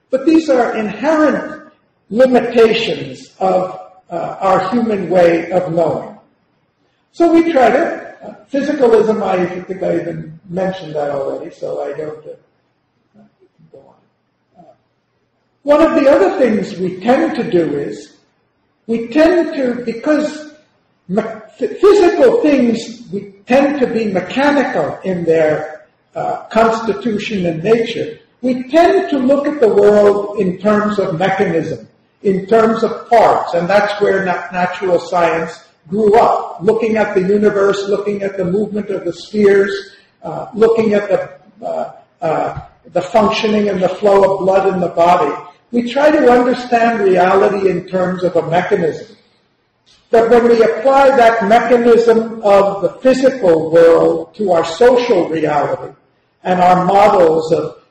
But these are inherent limitations of our human way of knowing. So we try to, physicalism, I think I even mentioned that already, so I don't go on. One of the other things we tend to do is, we tend to, because physical things, we tend to be mechanical in their constitution and nature, we tend to look at the world in terms of mechanism, in terms of parts, and that's where natural science grew up, looking at the universe, looking at the movement of the spheres, looking at the functioning and the flow of blood in the body. We try to understand reality in terms of a mechanism. But when we apply that mechanism of the physical world to our social reality and our models of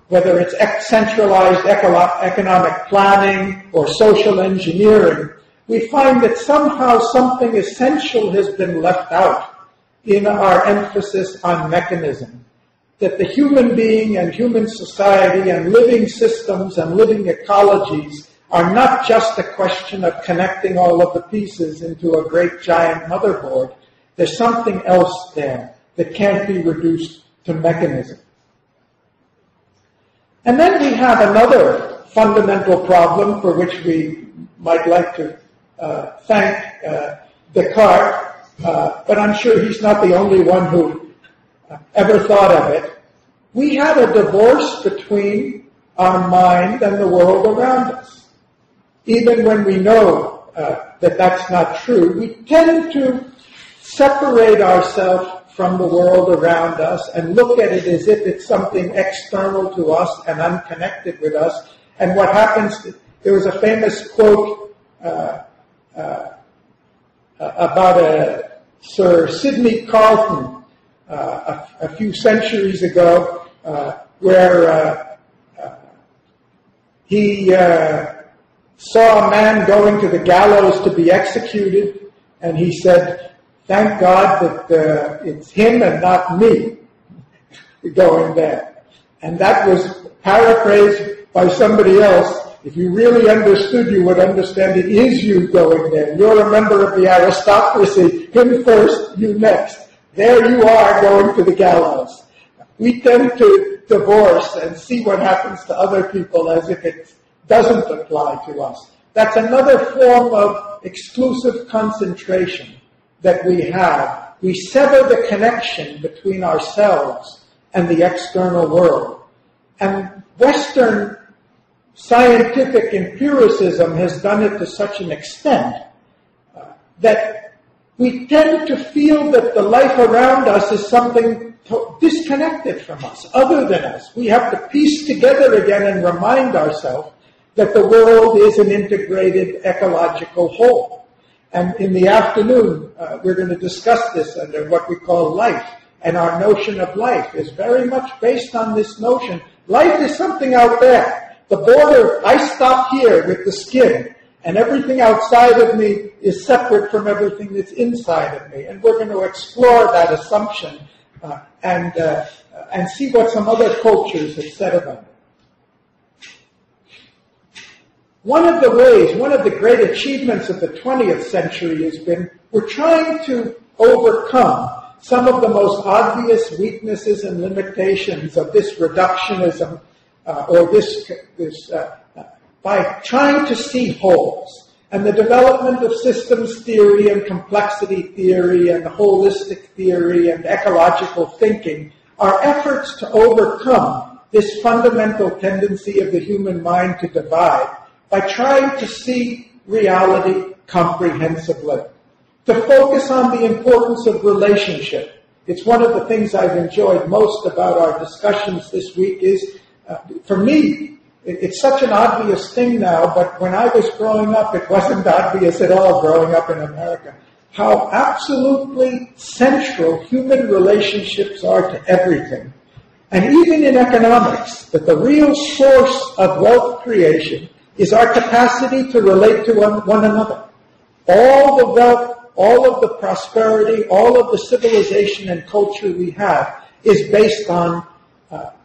whether it's centralized economic planning or social engineering, we find that somehow something essential has been left out in our emphasis on mechanism. That the human being and human society and living systems and living ecologies are not just a question of connecting all of the pieces into a great giant motherboard. There's something else there that can't be reduced to mechanism. And then we have another fundamental problem for which we might like to thank Descartes, but I'm sure he's not the only one who ever thought of it. We have a divorce between our mind and the world around us. Even when we know that that's not true, we tend to separate ourselves from the world around us and look at it as if it's something external to us and unconnected with us. And what happens, there was a famous quote about Sir Sidney Carleton a few centuries ago, where he saw a man going to the gallows to be executed, and he said, "Thank God that it's him and not me going there." And that was paraphrased by somebody else. If you really understood, you would understand it is you going there. You're a member of the aristocracy. Him first, you next. There you are going to the gallows. We tend to divorce and see what happens to other people as if it doesn't apply to us. That's another form of exclusive concentration that we have. We sever the connection between ourselves and the external world. And Western scientific empiricism has done it to such an extent that we tend to feel that the life around us is something disconnected from us, other than us. We have to piece together again and remind ourselves that the world is an integrated ecological whole. And in the afternoon, we're going to discuss this under what we call life. And our notion of life is very much based on this notion. Life is something out there. The border, I stop here with the skin, and everything outside of me is separate from everything that's inside of me. And we're going to explore that assumption and see what some other cultures have said about it. One of the great achievements of the 20th century has been, we're trying to overcome some of the most obvious weaknesses and limitations of this reductionism, by trying to see wholes. And the development of systems theory and complexity theory and holistic theory and ecological thinking are efforts to overcome this fundamental tendency of the human mind to divide by trying to see reality comprehensively. To focus on the importance of relationship. It's one of the things I've enjoyed most about our discussions this week is, for me, it's such an obvious thing now, but when I was growing up, it wasn't obvious at all growing up in America, how absolutely central human relationships are to everything. And even in economics, that the real source of wealth creation is our capacity to relate to one another. All the wealth, all of the prosperity, all of the civilization and culture we have is based on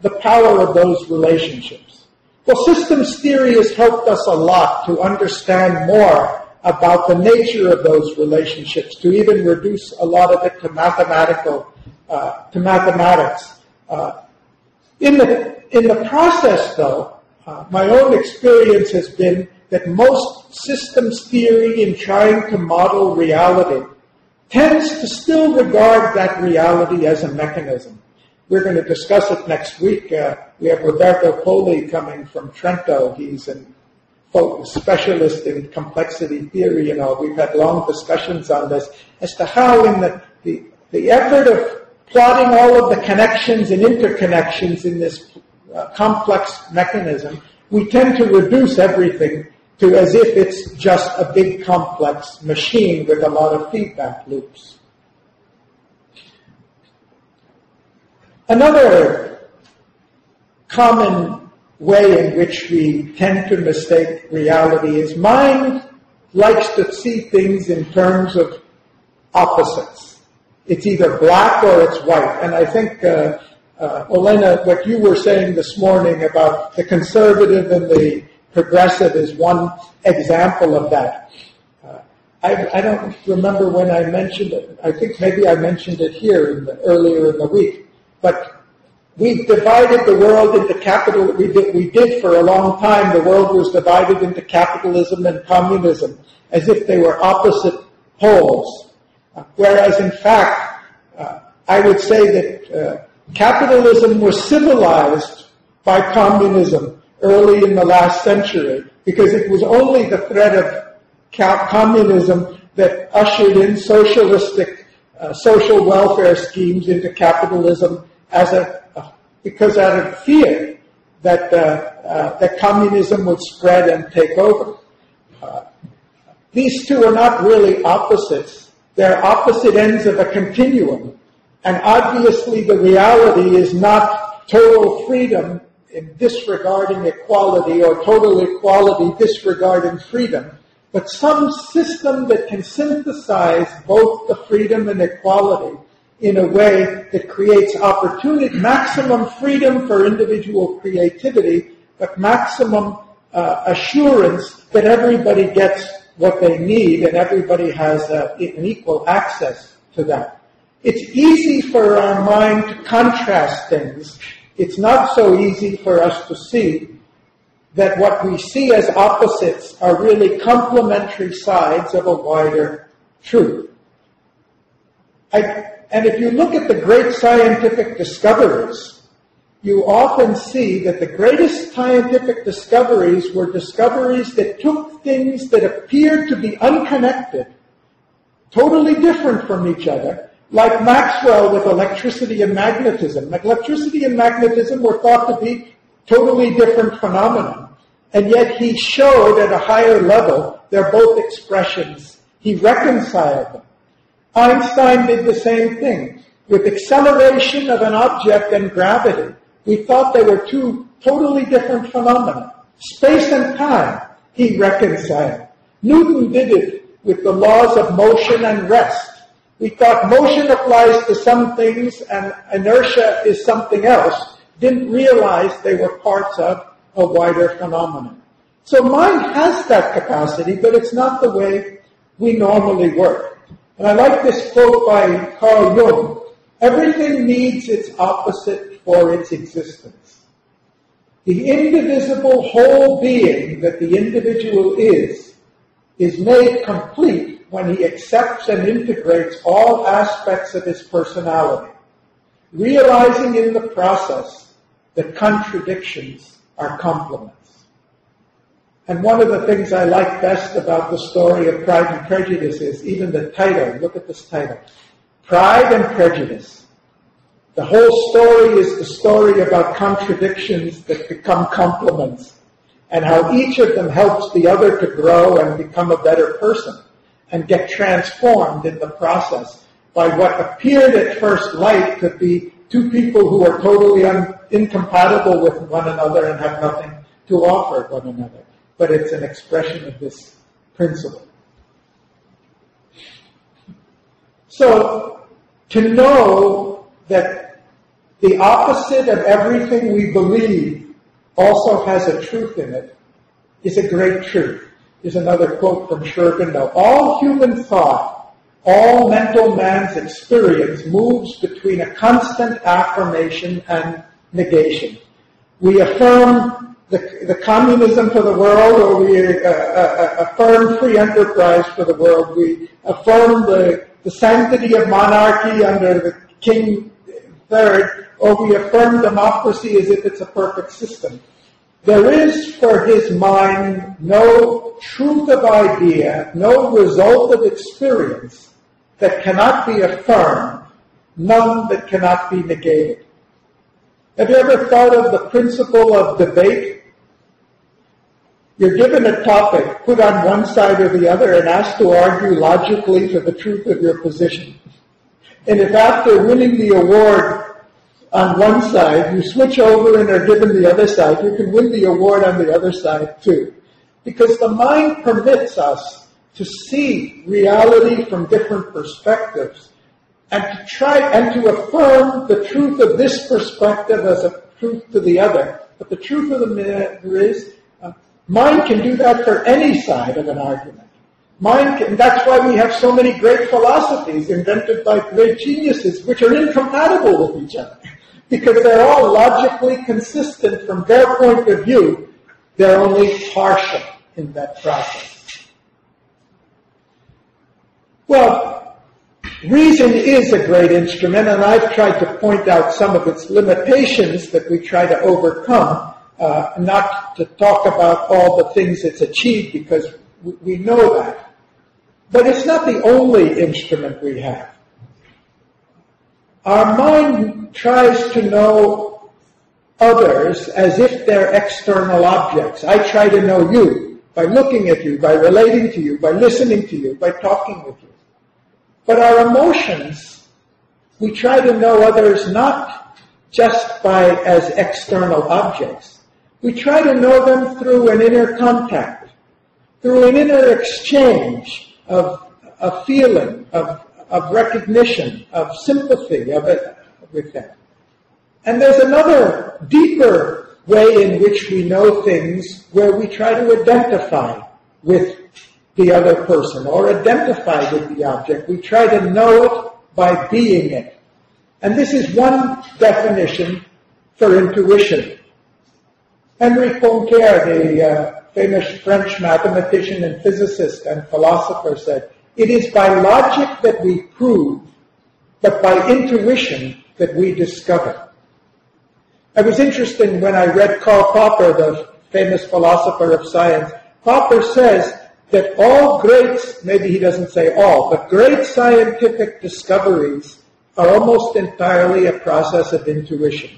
the power of those relationships. Well, systems theory has helped us a lot to understand more about the nature of those relationships, to even reduce a lot of it to mathematics. In the process, though, my own experience has been that most systems theory in trying to model reality tends to still regard that reality as a mechanism. We're going to discuss it next week. We have Roberto Poli coming from Trento. He's a specialist in complexity theory and all. We've had long discussions on this as to how in the effort of plotting all of the connections and interconnections in this complex mechanism, we tend to reduce everything to as if it's just a big complex machine with a lot of feedback loops. Another common way in which we tend to mistake reality is mind likes to see things in terms of opposites. It's either black or it's white. And I think, Elena, what you were saying this morning about the conservative and the progressive is one example of that. I don't remember when I mentioned it. I think maybe I mentioned it here earlier in the week. But we divided the world into capital. We did for a long time. The world was divided into capitalism and communism as if they were opposite poles. Whereas, in fact, I would say that capitalism was civilized by communism early in the last century because it was only the threat of communism that ushered in socialistic social welfare schemes into capitalism because out of fear that communism would spread and take over. These two are not really opposites. They're opposite ends of a continuum. And obviously the reality is not total freedom in disregarding equality or total equality disregarding freedom, but some system that can synthesize both the freedom and equality in a way that creates opportunity, maximum freedom for individual creativity, but maximum assurance that everybody gets what they need and everybody has an equal access to that. It's easy for our mind to contrast things. It's not so easy for us to see that what we see as opposites are really complementary sides of a wider truth. And if you look at the great scientific discoveries, you often see that the greatest scientific discoveries were discoveries that took things that appeared to be unconnected, totally different from each other, like Maxwell with electricity and magnetism. Electricity and magnetism were thought to be totally different phenomena, and yet he showed at a higher level they're both expressions. He reconciled them. Einstein did the same thing. With acceleration of an object and gravity, we thought they were two totally different phenomena. Space and time, he reconciled. Newton did it with the laws of motion and rest. We thought motion applies to some things and inertia is something else. Didn't realize they were parts of a wider phenomenon. So mind has that capacity, but it's not the way we normally work. And I like this quote by Carl Jung. Everything needs its opposite for its existence. The indivisible whole being that the individual is made complete when he accepts and integrates all aspects of his personality, realizing in the process that contradictions are complements. And one of the things I like best about the story of Pride and Prejudice is even the title. Look at this title. Pride and Prejudice. The whole story is the story about contradictions that become complements, and how each of them helps the other to grow and become a better person and get transformed in the process by what appeared at first light to be two people who are totally incompatible with one another and have nothing to offer one another. But it's an expression of this principle. So, to know that the opposite of everything we believe also has a truth in it is a great truth. Here's another quote from Schergendorf. All human thought, all mental man's experience moves between a constant affirmation and negation. We affirm the communism for the world, or we affirm free enterprise for the world. We affirm the sanctity of monarchy under the King III, or we affirm democracy as if it's a perfect system. There is for his mind no truth of idea, no result of experience that cannot be affirmed, none that cannot be negated. Have you ever thought of the principle of debate? You're given a topic, put on one side or the other, and asked to argue logically for the truth of your position. And if after winning the award on one side, you switch over and are given the other side, you can win the award on the other side too. Because the mind permits us to see reality from different perspectives and to try and to affirm the truth of this perspective as a truth to the other. But the truth of the matter is, mind can do that for any side of an argument. And that's why we have so many great philosophies invented by great geniuses which are incompatible with each other. Because they're all logically consistent from their point of view. They're only partial in that process. Well, reason is a great instrument, and I've tried to point out some of its limitations that we try to overcome, not to talk about all the things it's achieved, because we know that. But it's not the only instrument we have. Our mind tries to know others as if they're external objects. I try to know you by looking at you, by relating to you, by listening to you, by talking with you. But our emotions, we try to know others not just as external objects. We try to know them through an inner contact, through an inner exchange of feeling, of recognition, of sympathy with them. And there's another deeper way in which we know things where we try to identify with the other person or identify with the object. We try to know it by being it. And this is one definition for intuition. Henri Poincaré, the famous French mathematician and physicist and philosopher, said, "It is by logic that we prove, but by intuition that we discover." It was interesting when I read Karl Popper, the famous philosopher of science. Popper says that all great, maybe he doesn't say all, but great scientific discoveries are almost entirely a process of intuition.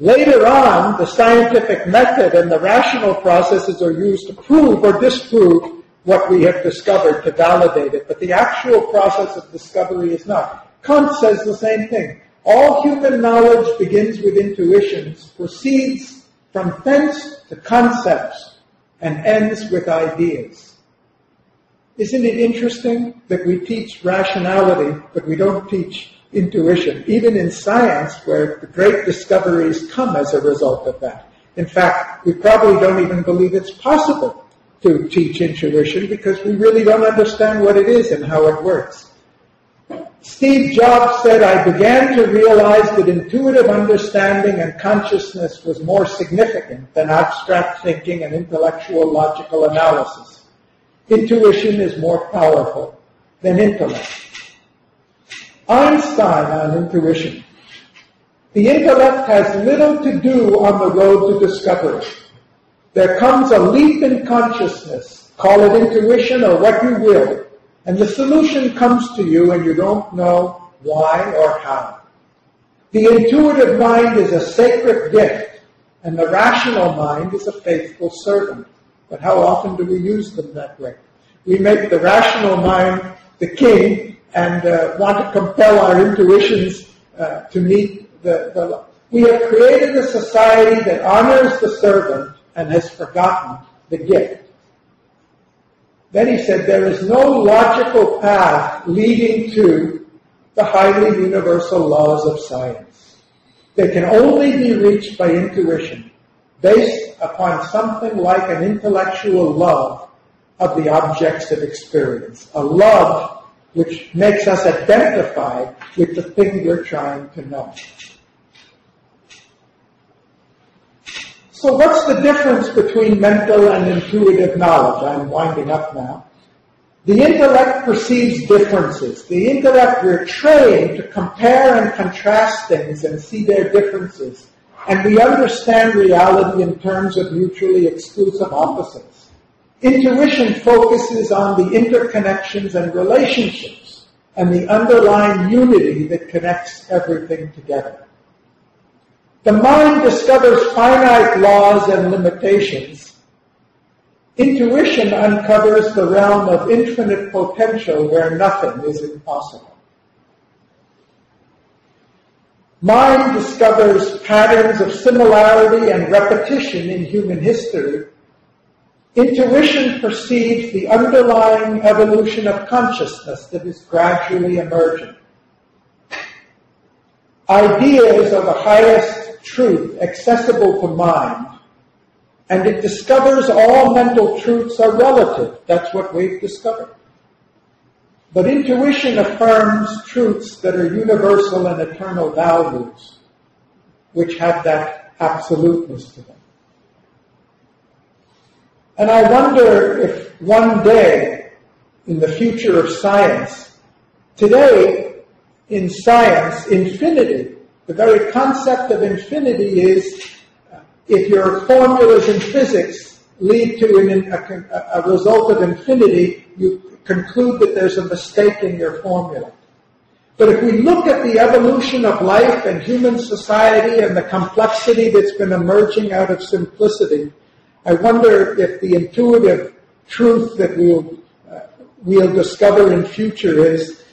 Later on, the scientific method and the rational processes are used to prove or disprove what we have discovered, to validate it. But the actual process of discovery is not. Kant says the same thing. All human knowledge begins with intuitions, proceeds from thence to concepts, and ends with ideas. Isn't it interesting that we teach rationality, but we don't teach intuition, even in science, where the great discoveries come as a result of that? In fact, we probably don't even believe it's possible to teach intuition because we really don't understand what it is and how it works. Steve Jobs said, "I began to realize that intuitive understanding and consciousness was more significant than abstract thinking and intellectual logical analysis. Intuition is more powerful than intellect." Einstein on intuition. "The intellect has little to do on the road to discovery. there comes a leap in consciousness, call it intuition or what you will, and the solution comes to you and you don't know why or how. The intuitive mind is a sacred gift, and the rational mind is a faithful servant. But how often do we use them that way? We make the rational mind the king and want to compel our intuitions to meet the. We have created a society that honors the servant and has forgotten the gift. Then he said, there is no logical path leading to the highly universal laws of science. They can only be reached by intuition, based upon something like an intellectual love of the objects of experience, a love which makes us identify with the thing we're trying to know. So what's the difference between mental and intuitive knowledge? I'm winding up now. The intellect perceives differences. The intellect, we're trained to compare and contrast things and see their differences. And we understand reality in terms of mutually exclusive opposites. Intuition focuses on the interconnections and relationships and the underlying unity that connects everything together. The mind discovers finite laws and limitations. Intuition uncovers the realm of infinite potential where nothing is impossible. Mind discovers patterns of similarity and repetition in human history. Intuition perceives the underlying evolution of consciousness that is gradually emerging. Ideas are the highest truth accessible to mind, and it discovers all mental truths are relative. That's what we've discovered. But intuition affirms truths that are universal and eternal values, which have that absoluteness to them. And I wonder if one day, in the future of science, today, in science, infinity, the very concept of infinity is, if your formulas in physics lead to a result of infinity, you conclude that there's a mistake in your formula. But if we look at the evolution of life and human society and the complexity that's been emerging out of simplicity, I wonder if the intuitive truth that we'll discover in future is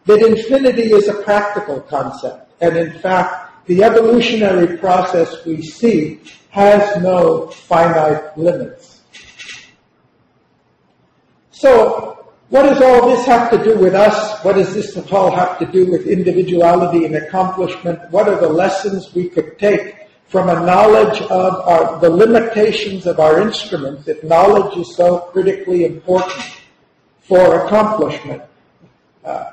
that infinity is a practical concept. And in fact, the evolutionary process we see has no finite limits. So, what does all this have to do with us? What does this all have to do with individuality and accomplishment? What are the lessons we could take from a knowledge of the limitations of our instruments, if knowledge is so critically important for accomplishment?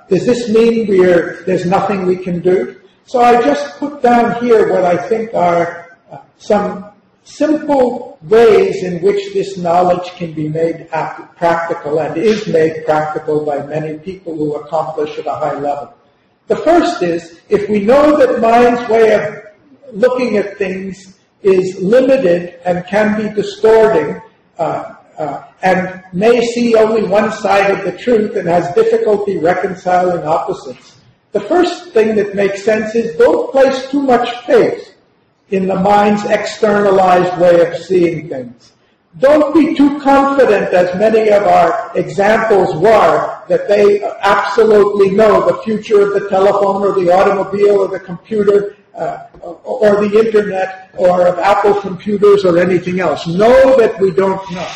Does this mean there's nothing we can do? So I just put down here what I think are some simple ways in which this knowledge can be made practical and is made practical by many people who accomplish at a high level. The first is, if we know that mind's way of looking at things is limited and can be distorting, and may see only one side of the truth and has difficulty reconciling opposites, the first thing that makes sense is don't place too much faith in the mind's externalized way of seeing things. Don't be too confident, as many of our examples were, that they absolutely know the future of the telephone or the automobile or the computer or the internet or of Apple computers or anything else. Know that we don't know.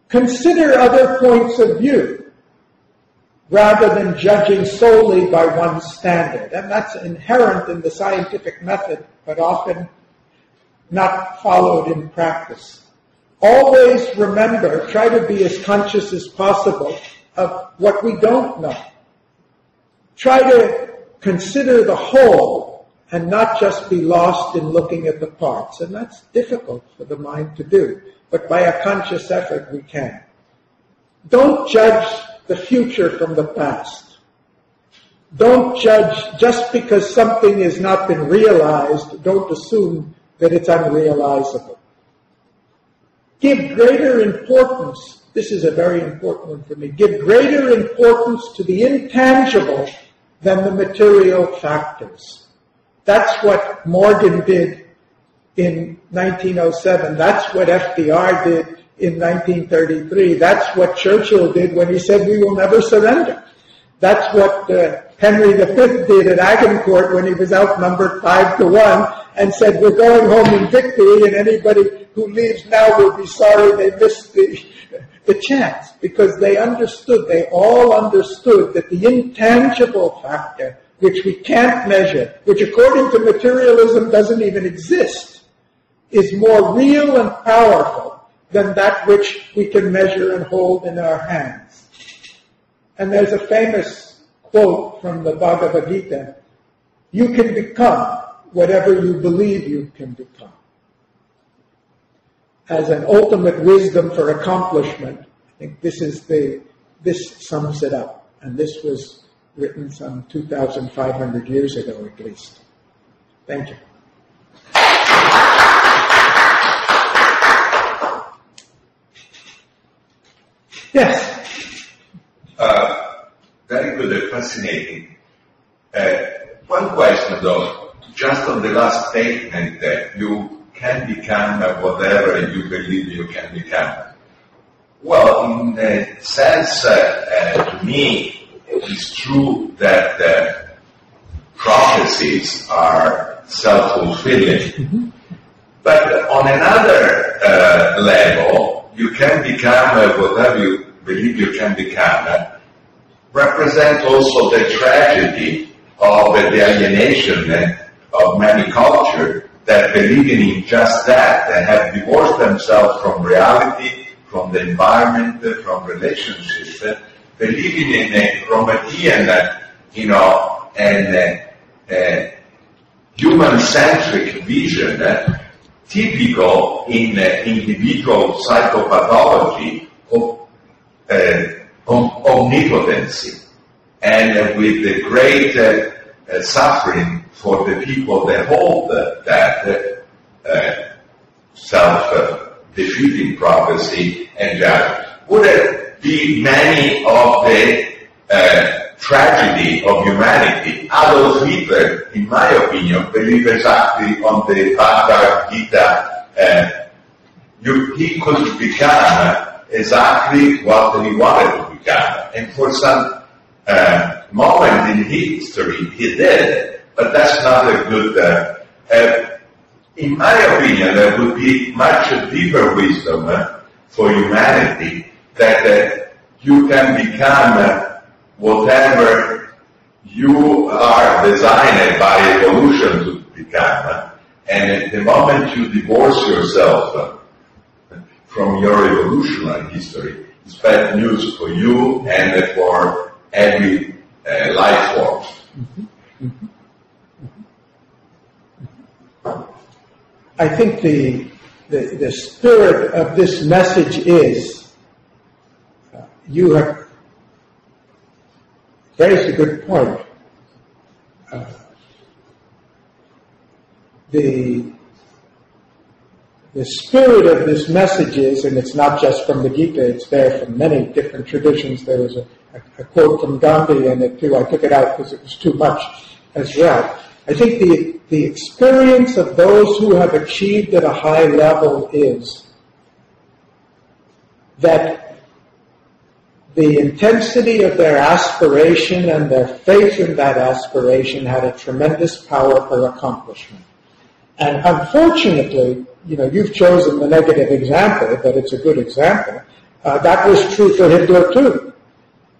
Consider other points of view, rather than judging solely by one standard. And that's inherent in the scientific method, but often not followed in practice. Always remember, try to be as conscious as possible of what we don't know. Try to consider the whole and not just be lost in looking at the parts. And that's difficult for the mind to do, but by a conscious effort we can. Don't judge the future from the past. Don't judge just because something has not been realized. Don't assume that it's unrealizable. give greater importance, this is a very important one for me, give greater importance to the intangible than the material factors. That's what Morgan did in 1907. That's what FDR did in 1933. That's what Churchill did when he said, we will never surrender. That's what Henry V did at Agincourt when he was outnumbered 5-1 and said, we're going home in victory, and anybody who leaves now will be sorry they missed the chance. Because they all understood that the intangible factor, which we can't measure, which according to materialism doesn't even exist, is more real and powerful than that which we can measure and hold in our hands. And there's a famous quote from the Bhagavad Gita, you can become whatever you believe you can become. As an ultimate wisdom for accomplishment, I think this sums it up. And this was written some 2,500 years ago at least. Thank you. Yes. Very good and fascinating. One question though, just on the last statement that you can become whatever you believe you can become. Well, in a sense, to me, it's true that prophecies are self-fulfilling. Mm-hmm. But on another level, you can become whatever you believe you can become, represent also the tragedy of the alienation of many cultures that believing in just that, that have divorced themselves from reality, from the environment, from relationships, believing in a Promethean, and human-centric vision, typical in individual psychopathology of omnipotency, and with the great suffering for the people that hold that self-defeating prophecy and judgment. Would it be many of the tragedy of humanity? Adolf Hitler, in my opinion, believed exactly on the Bhagavad Gita. He could become exactly what he wanted to become. And for some moment in history, he did. But that's not a good... in my opinion, there would be much deeper wisdom for humanity that you can become whatever you are designed by evolution to become. And at the moment you divorce yourself from your evolutionary history, it's bad news for you and for every life form. Mm-hmm. Mm-hmm. I think the spirit of this message is, you have raised a good point. The spirit of this message is, and it's not just from the Gita, it's there from many different traditions. There was a quote from Gandhi in it too. I took it out because it was too much as well. I think the experience of those who have achieved at a high level is that the intensity of their aspiration and their faith in that aspiration had a tremendous power for accomplishment. And unfortunately, you've chosen the negative example, but it's a good example. That was true for Hitler too.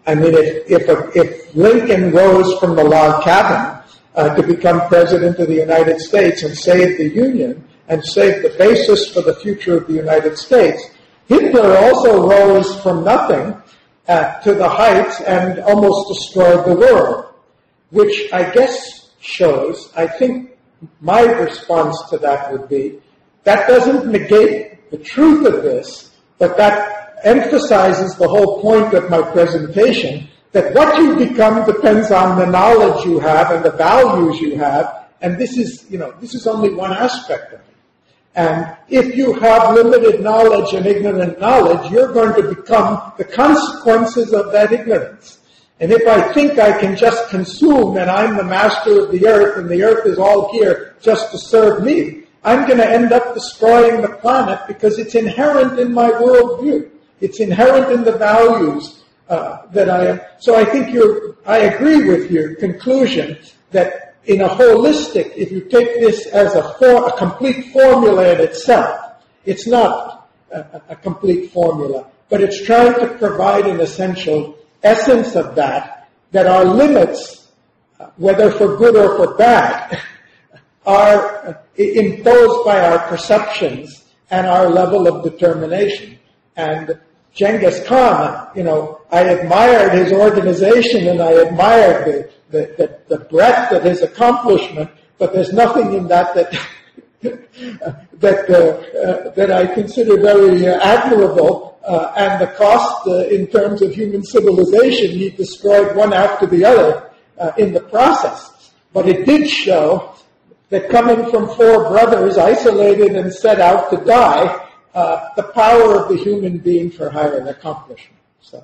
I mean, if Lincoln rose from the log cabin to become president of the United States and save the Union and save the basis for the future of the United States, Hitler also rose from nothing to the heights and almost destroyed the world, which I guess shows, I think my response to that would be, that doesn't negate the truth of this, but that emphasizes the whole point of my presentation, that what you become depends on the knowledge you have and the values you have, and this is only one aspect of it. And if you have limited knowledge and ignorant knowledge, you're going to become the consequences of that ignorance. And if I think I can just consume and I'm the master of the earth and the earth is all here just to serve me, I'm going to end up destroying the planet because it's inherent in my worldview. It's inherent in the values that I am. So I think I agree with your conclusion that in a holistic, if you take this as a complete formula in itself, it's not a complete formula, but it's trying to provide an essential essence of that our limits, whether for good or for bad, are imposed by our perceptions and our level of determination. And Genghis Khan, I admired his organization and I admired the breadth of his accomplishment, but there's nothing in that that I consider very admirable. And the cost in terms of human civilization, he destroyed one after the other in the process. But it did show that coming from four brothers isolated and set out to die, the power of the human being for higher accomplishment. So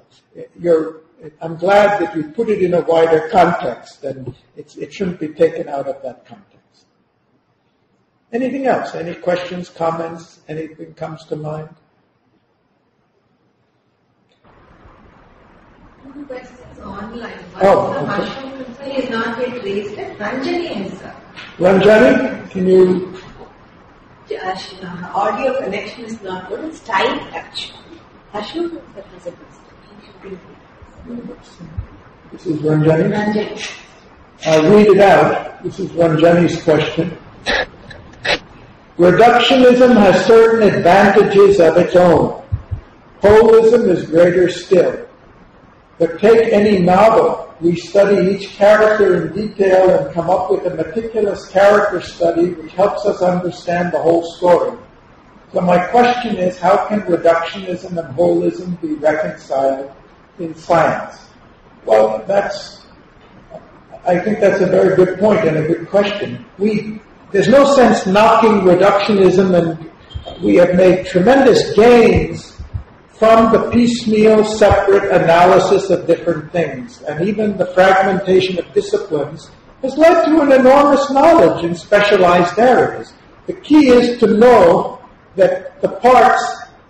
I'm glad that you put it in a wider context, and it shouldn't be taken out of that context. Anything else? Any questions, comments, anything comes to mind? Two questions online. Oh, the mushroom principle is not yet raised at Ranjani answer. Ranjani, can you... audio connection is not good. It's tight actually. Ashok has a question. This is Ranjani. Ranjani. I'll read it out. This is Ranjani's question. Reductionism has certain advantages of its own. Holism is greater still. But take any novel, we study each character in detail and come up with a meticulous character study which helps us understand the whole story. So my question is, how can reductionism and holism be reconciled in science? Well, I think that's a very good point and a good question. There's no sense knocking reductionism, and we have made tremendous gains from the piecemeal, separate analysis of different things. And even the fragmentation of disciplines has led to an enormous knowledge in specialized areas. The key is to know that the parts,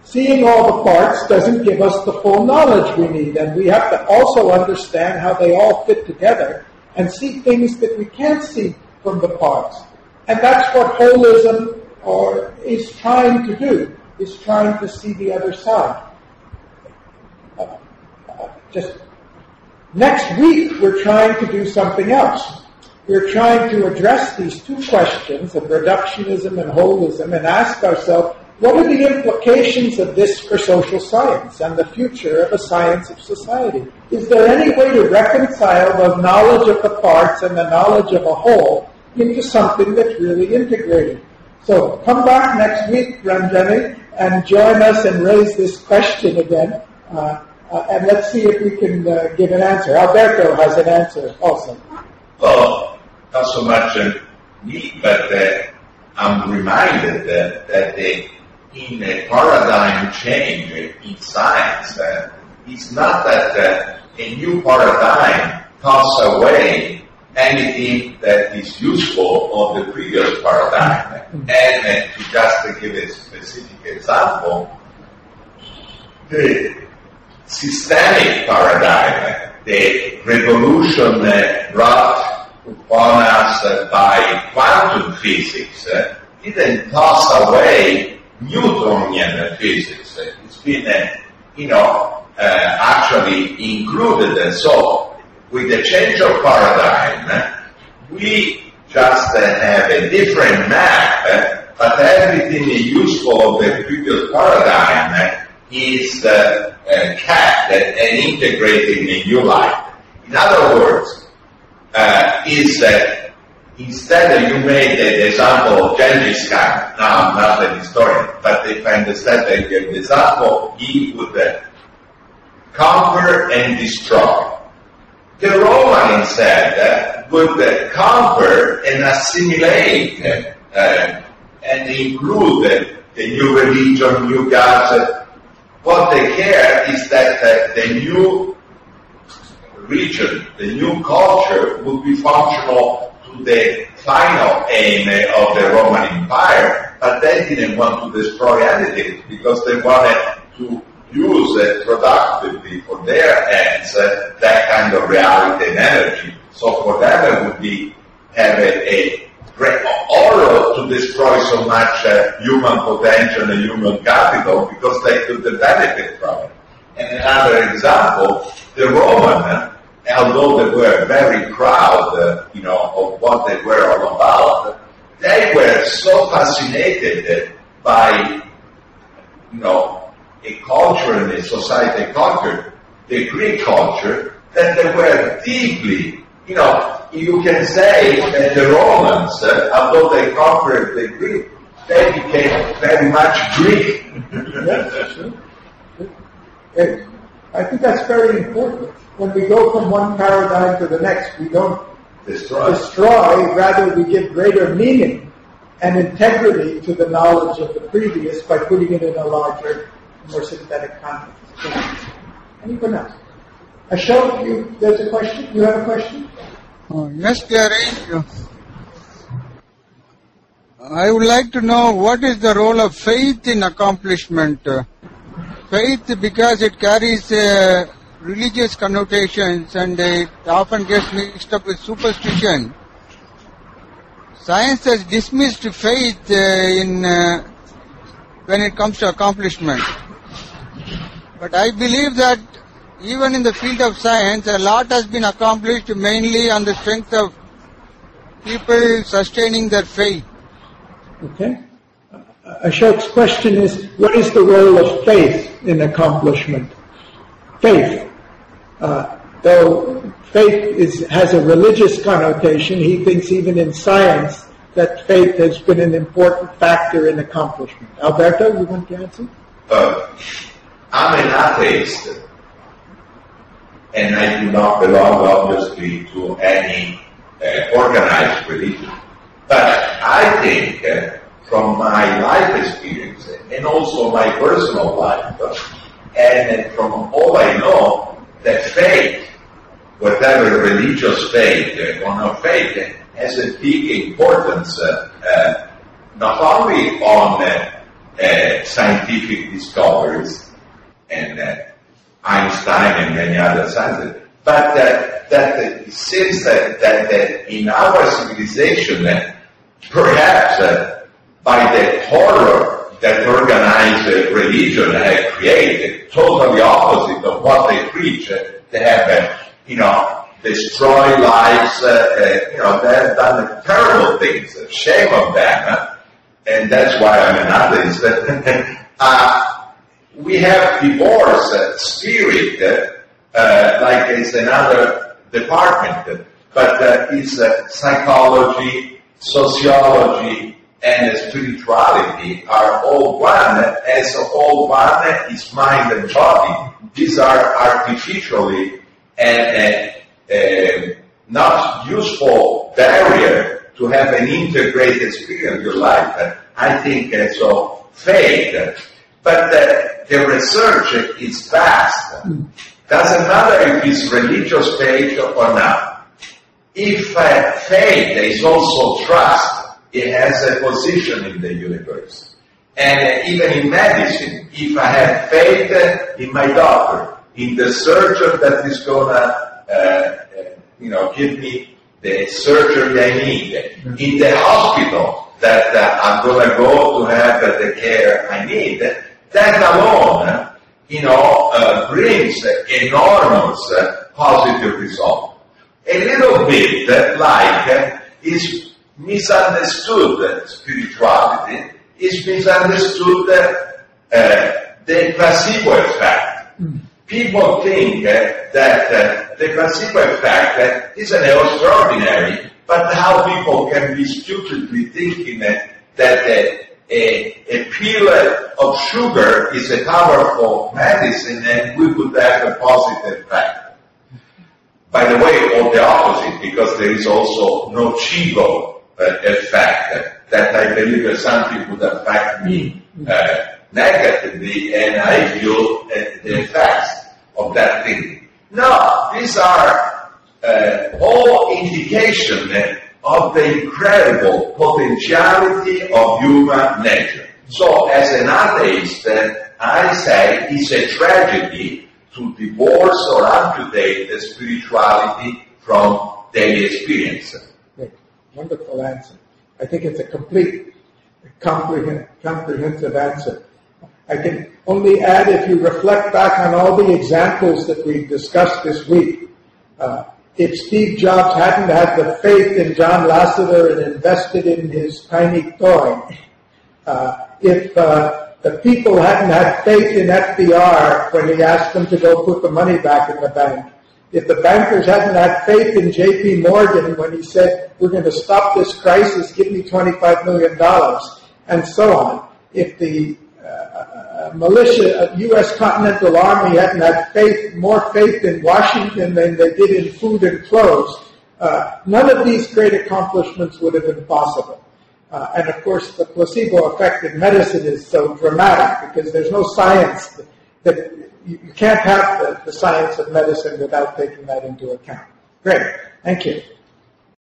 seeing all the parts doesn't give us the full knowledge we need. And we have to also understand how they all fit together and see things that we can't see from the parts. And that's what holism is trying to do, is trying to see the other side. Just next week, we're trying to do something else. We're trying to address these two questions of reductionism and holism and ask ourselves, what are the implications of this for social science and the future of a science of society? Is there any way to reconcile the knowledge of the parts and the knowledge of a whole into something that's really integrated? So come back next week, Ranjani, and join us and raise this question again. And let's see if we can give an answer. Alberto has an answer also. Well, not so much me, but I'm reminded that in a paradigm change in science, it's not that a new paradigm cuts away anything that is useful of the previous paradigm. And to just give a specific example, the systemic paradigm, the revolution brought upon us by quantum physics, didn't toss away Newtonian physics. It's been, actually included. And so, with the change of paradigm, we just have a different map, but everything useful of the previous paradigm is kept and integrated in a new light. In other words, is that instead you made the example of Genghis Khan. Now, I'm not an historian, but if I understand the example, he would conquer and destroy. The Roman instead would conquer and assimilate and include the new religion, new gods. What they care is that the new region, the new culture would be functional to the final aim of the Roman Empire, but they didn't want to destroy anything because they wanted to use productively for their ends that kind of reality and energy. So for them it would be have a great horror to destroy so much human potential and human capital because they could benefit from it. And another example, the Roman, although they were very proud, of what they were all about, they were so fascinated by, a culture and a society culture, the Greek culture, that they were deeply, you can say that the Romans, although they conquered the Greek, they became very much Greek. Yes, I think that's very important. When we go from one paradigm to the next, we don't destroy, rather we give greater meaning and integrity to the knowledge of the previous by putting it in a larger, more synthetic context. Anyone else? Ashok, there's a question? You have a question? Yes, Garry. I would like to know what is the role of faith in accomplishment. Faith, because it carries religious connotations and it often gets mixed up with superstition. Science has dismissed faith when it comes to accomplishment. But I believe that even in the field of science, a lot has been accomplished mainly on the strength of people sustaining their faith. Okay. Ashok's question is, what is the role of faith in accomplishment? Faith. Though faith has a religious connotation, he thinks even in science that faith has been an important factor in accomplishment. Alberto, you want to answer? I'm an atheist, and I do not belong, obviously, to any organized religion. But I think, from my life experience, and also my personal life, and from all I know, that faith, whatever religious faith or no faith, has a big importance, not only on scientific discoveries, and Einstein and many other scientists, but that since that in our civilization, perhaps by the horror that organized religion had created, totally opposite of what they preach, they have, destroyed lives, they have done terrible things, shame on them, and that's why I'm an atheist. We have divorce spirit, like it's another department, but it's psychology, sociology, and spirituality are all one, as all one is mind and body. These are artificially and not useful barrier to have an integrated experience of your life. I think so. Faith. But the research is vast. Doesn't matter if it's religious faith or not. If faith is also trust, it has a position in the universe. And even in medicine, if I have faith in my doctor, in the surgeon that is gonna, give me the surgery I need, in the hospital that I'm gonna go to have the care I need, that alone, brings enormous positive result. A little bit like is misunderstood spirituality, is misunderstood the placebo effect. People think that the placebo effect is an extraordinary, but how people can be stupidly thinking that a pill of sugar is a powerful medicine and we would have a positive effect. By the way, or the opposite, because there is also nocebo effect. that I believe that something would affect me negatively, and I feel the effects of that thing. No, these are all indication of the incredible potentiality of human nature. So, as an atheist, I say it's a tragedy to divorce or amputate the spirituality from daily experience. Great. Wonderful answer. I think it's a complete, comprehensive answer. I can only add, if you reflect back on all the examples that we've discussed this week, if Steve Jobs hadn't had the faith in John Lasseter and invested in his tiny toy, if the people hadn't had faith in FDR when he asked them to go put the money back in the bank, if the bankers hadn't had faith in J.P. Morgan when he said, we're going to stop this crisis, give me $25 million, and so on, if the militia, U.S. Continental Army hadn't had more faith in Washington than they did in food and clothes, none of these great accomplishments would have been possible. And of course, the placebo effect in medicine is so dramatic because there's no science that you can't have the science of medicine without taking that into account. Great. Thank you.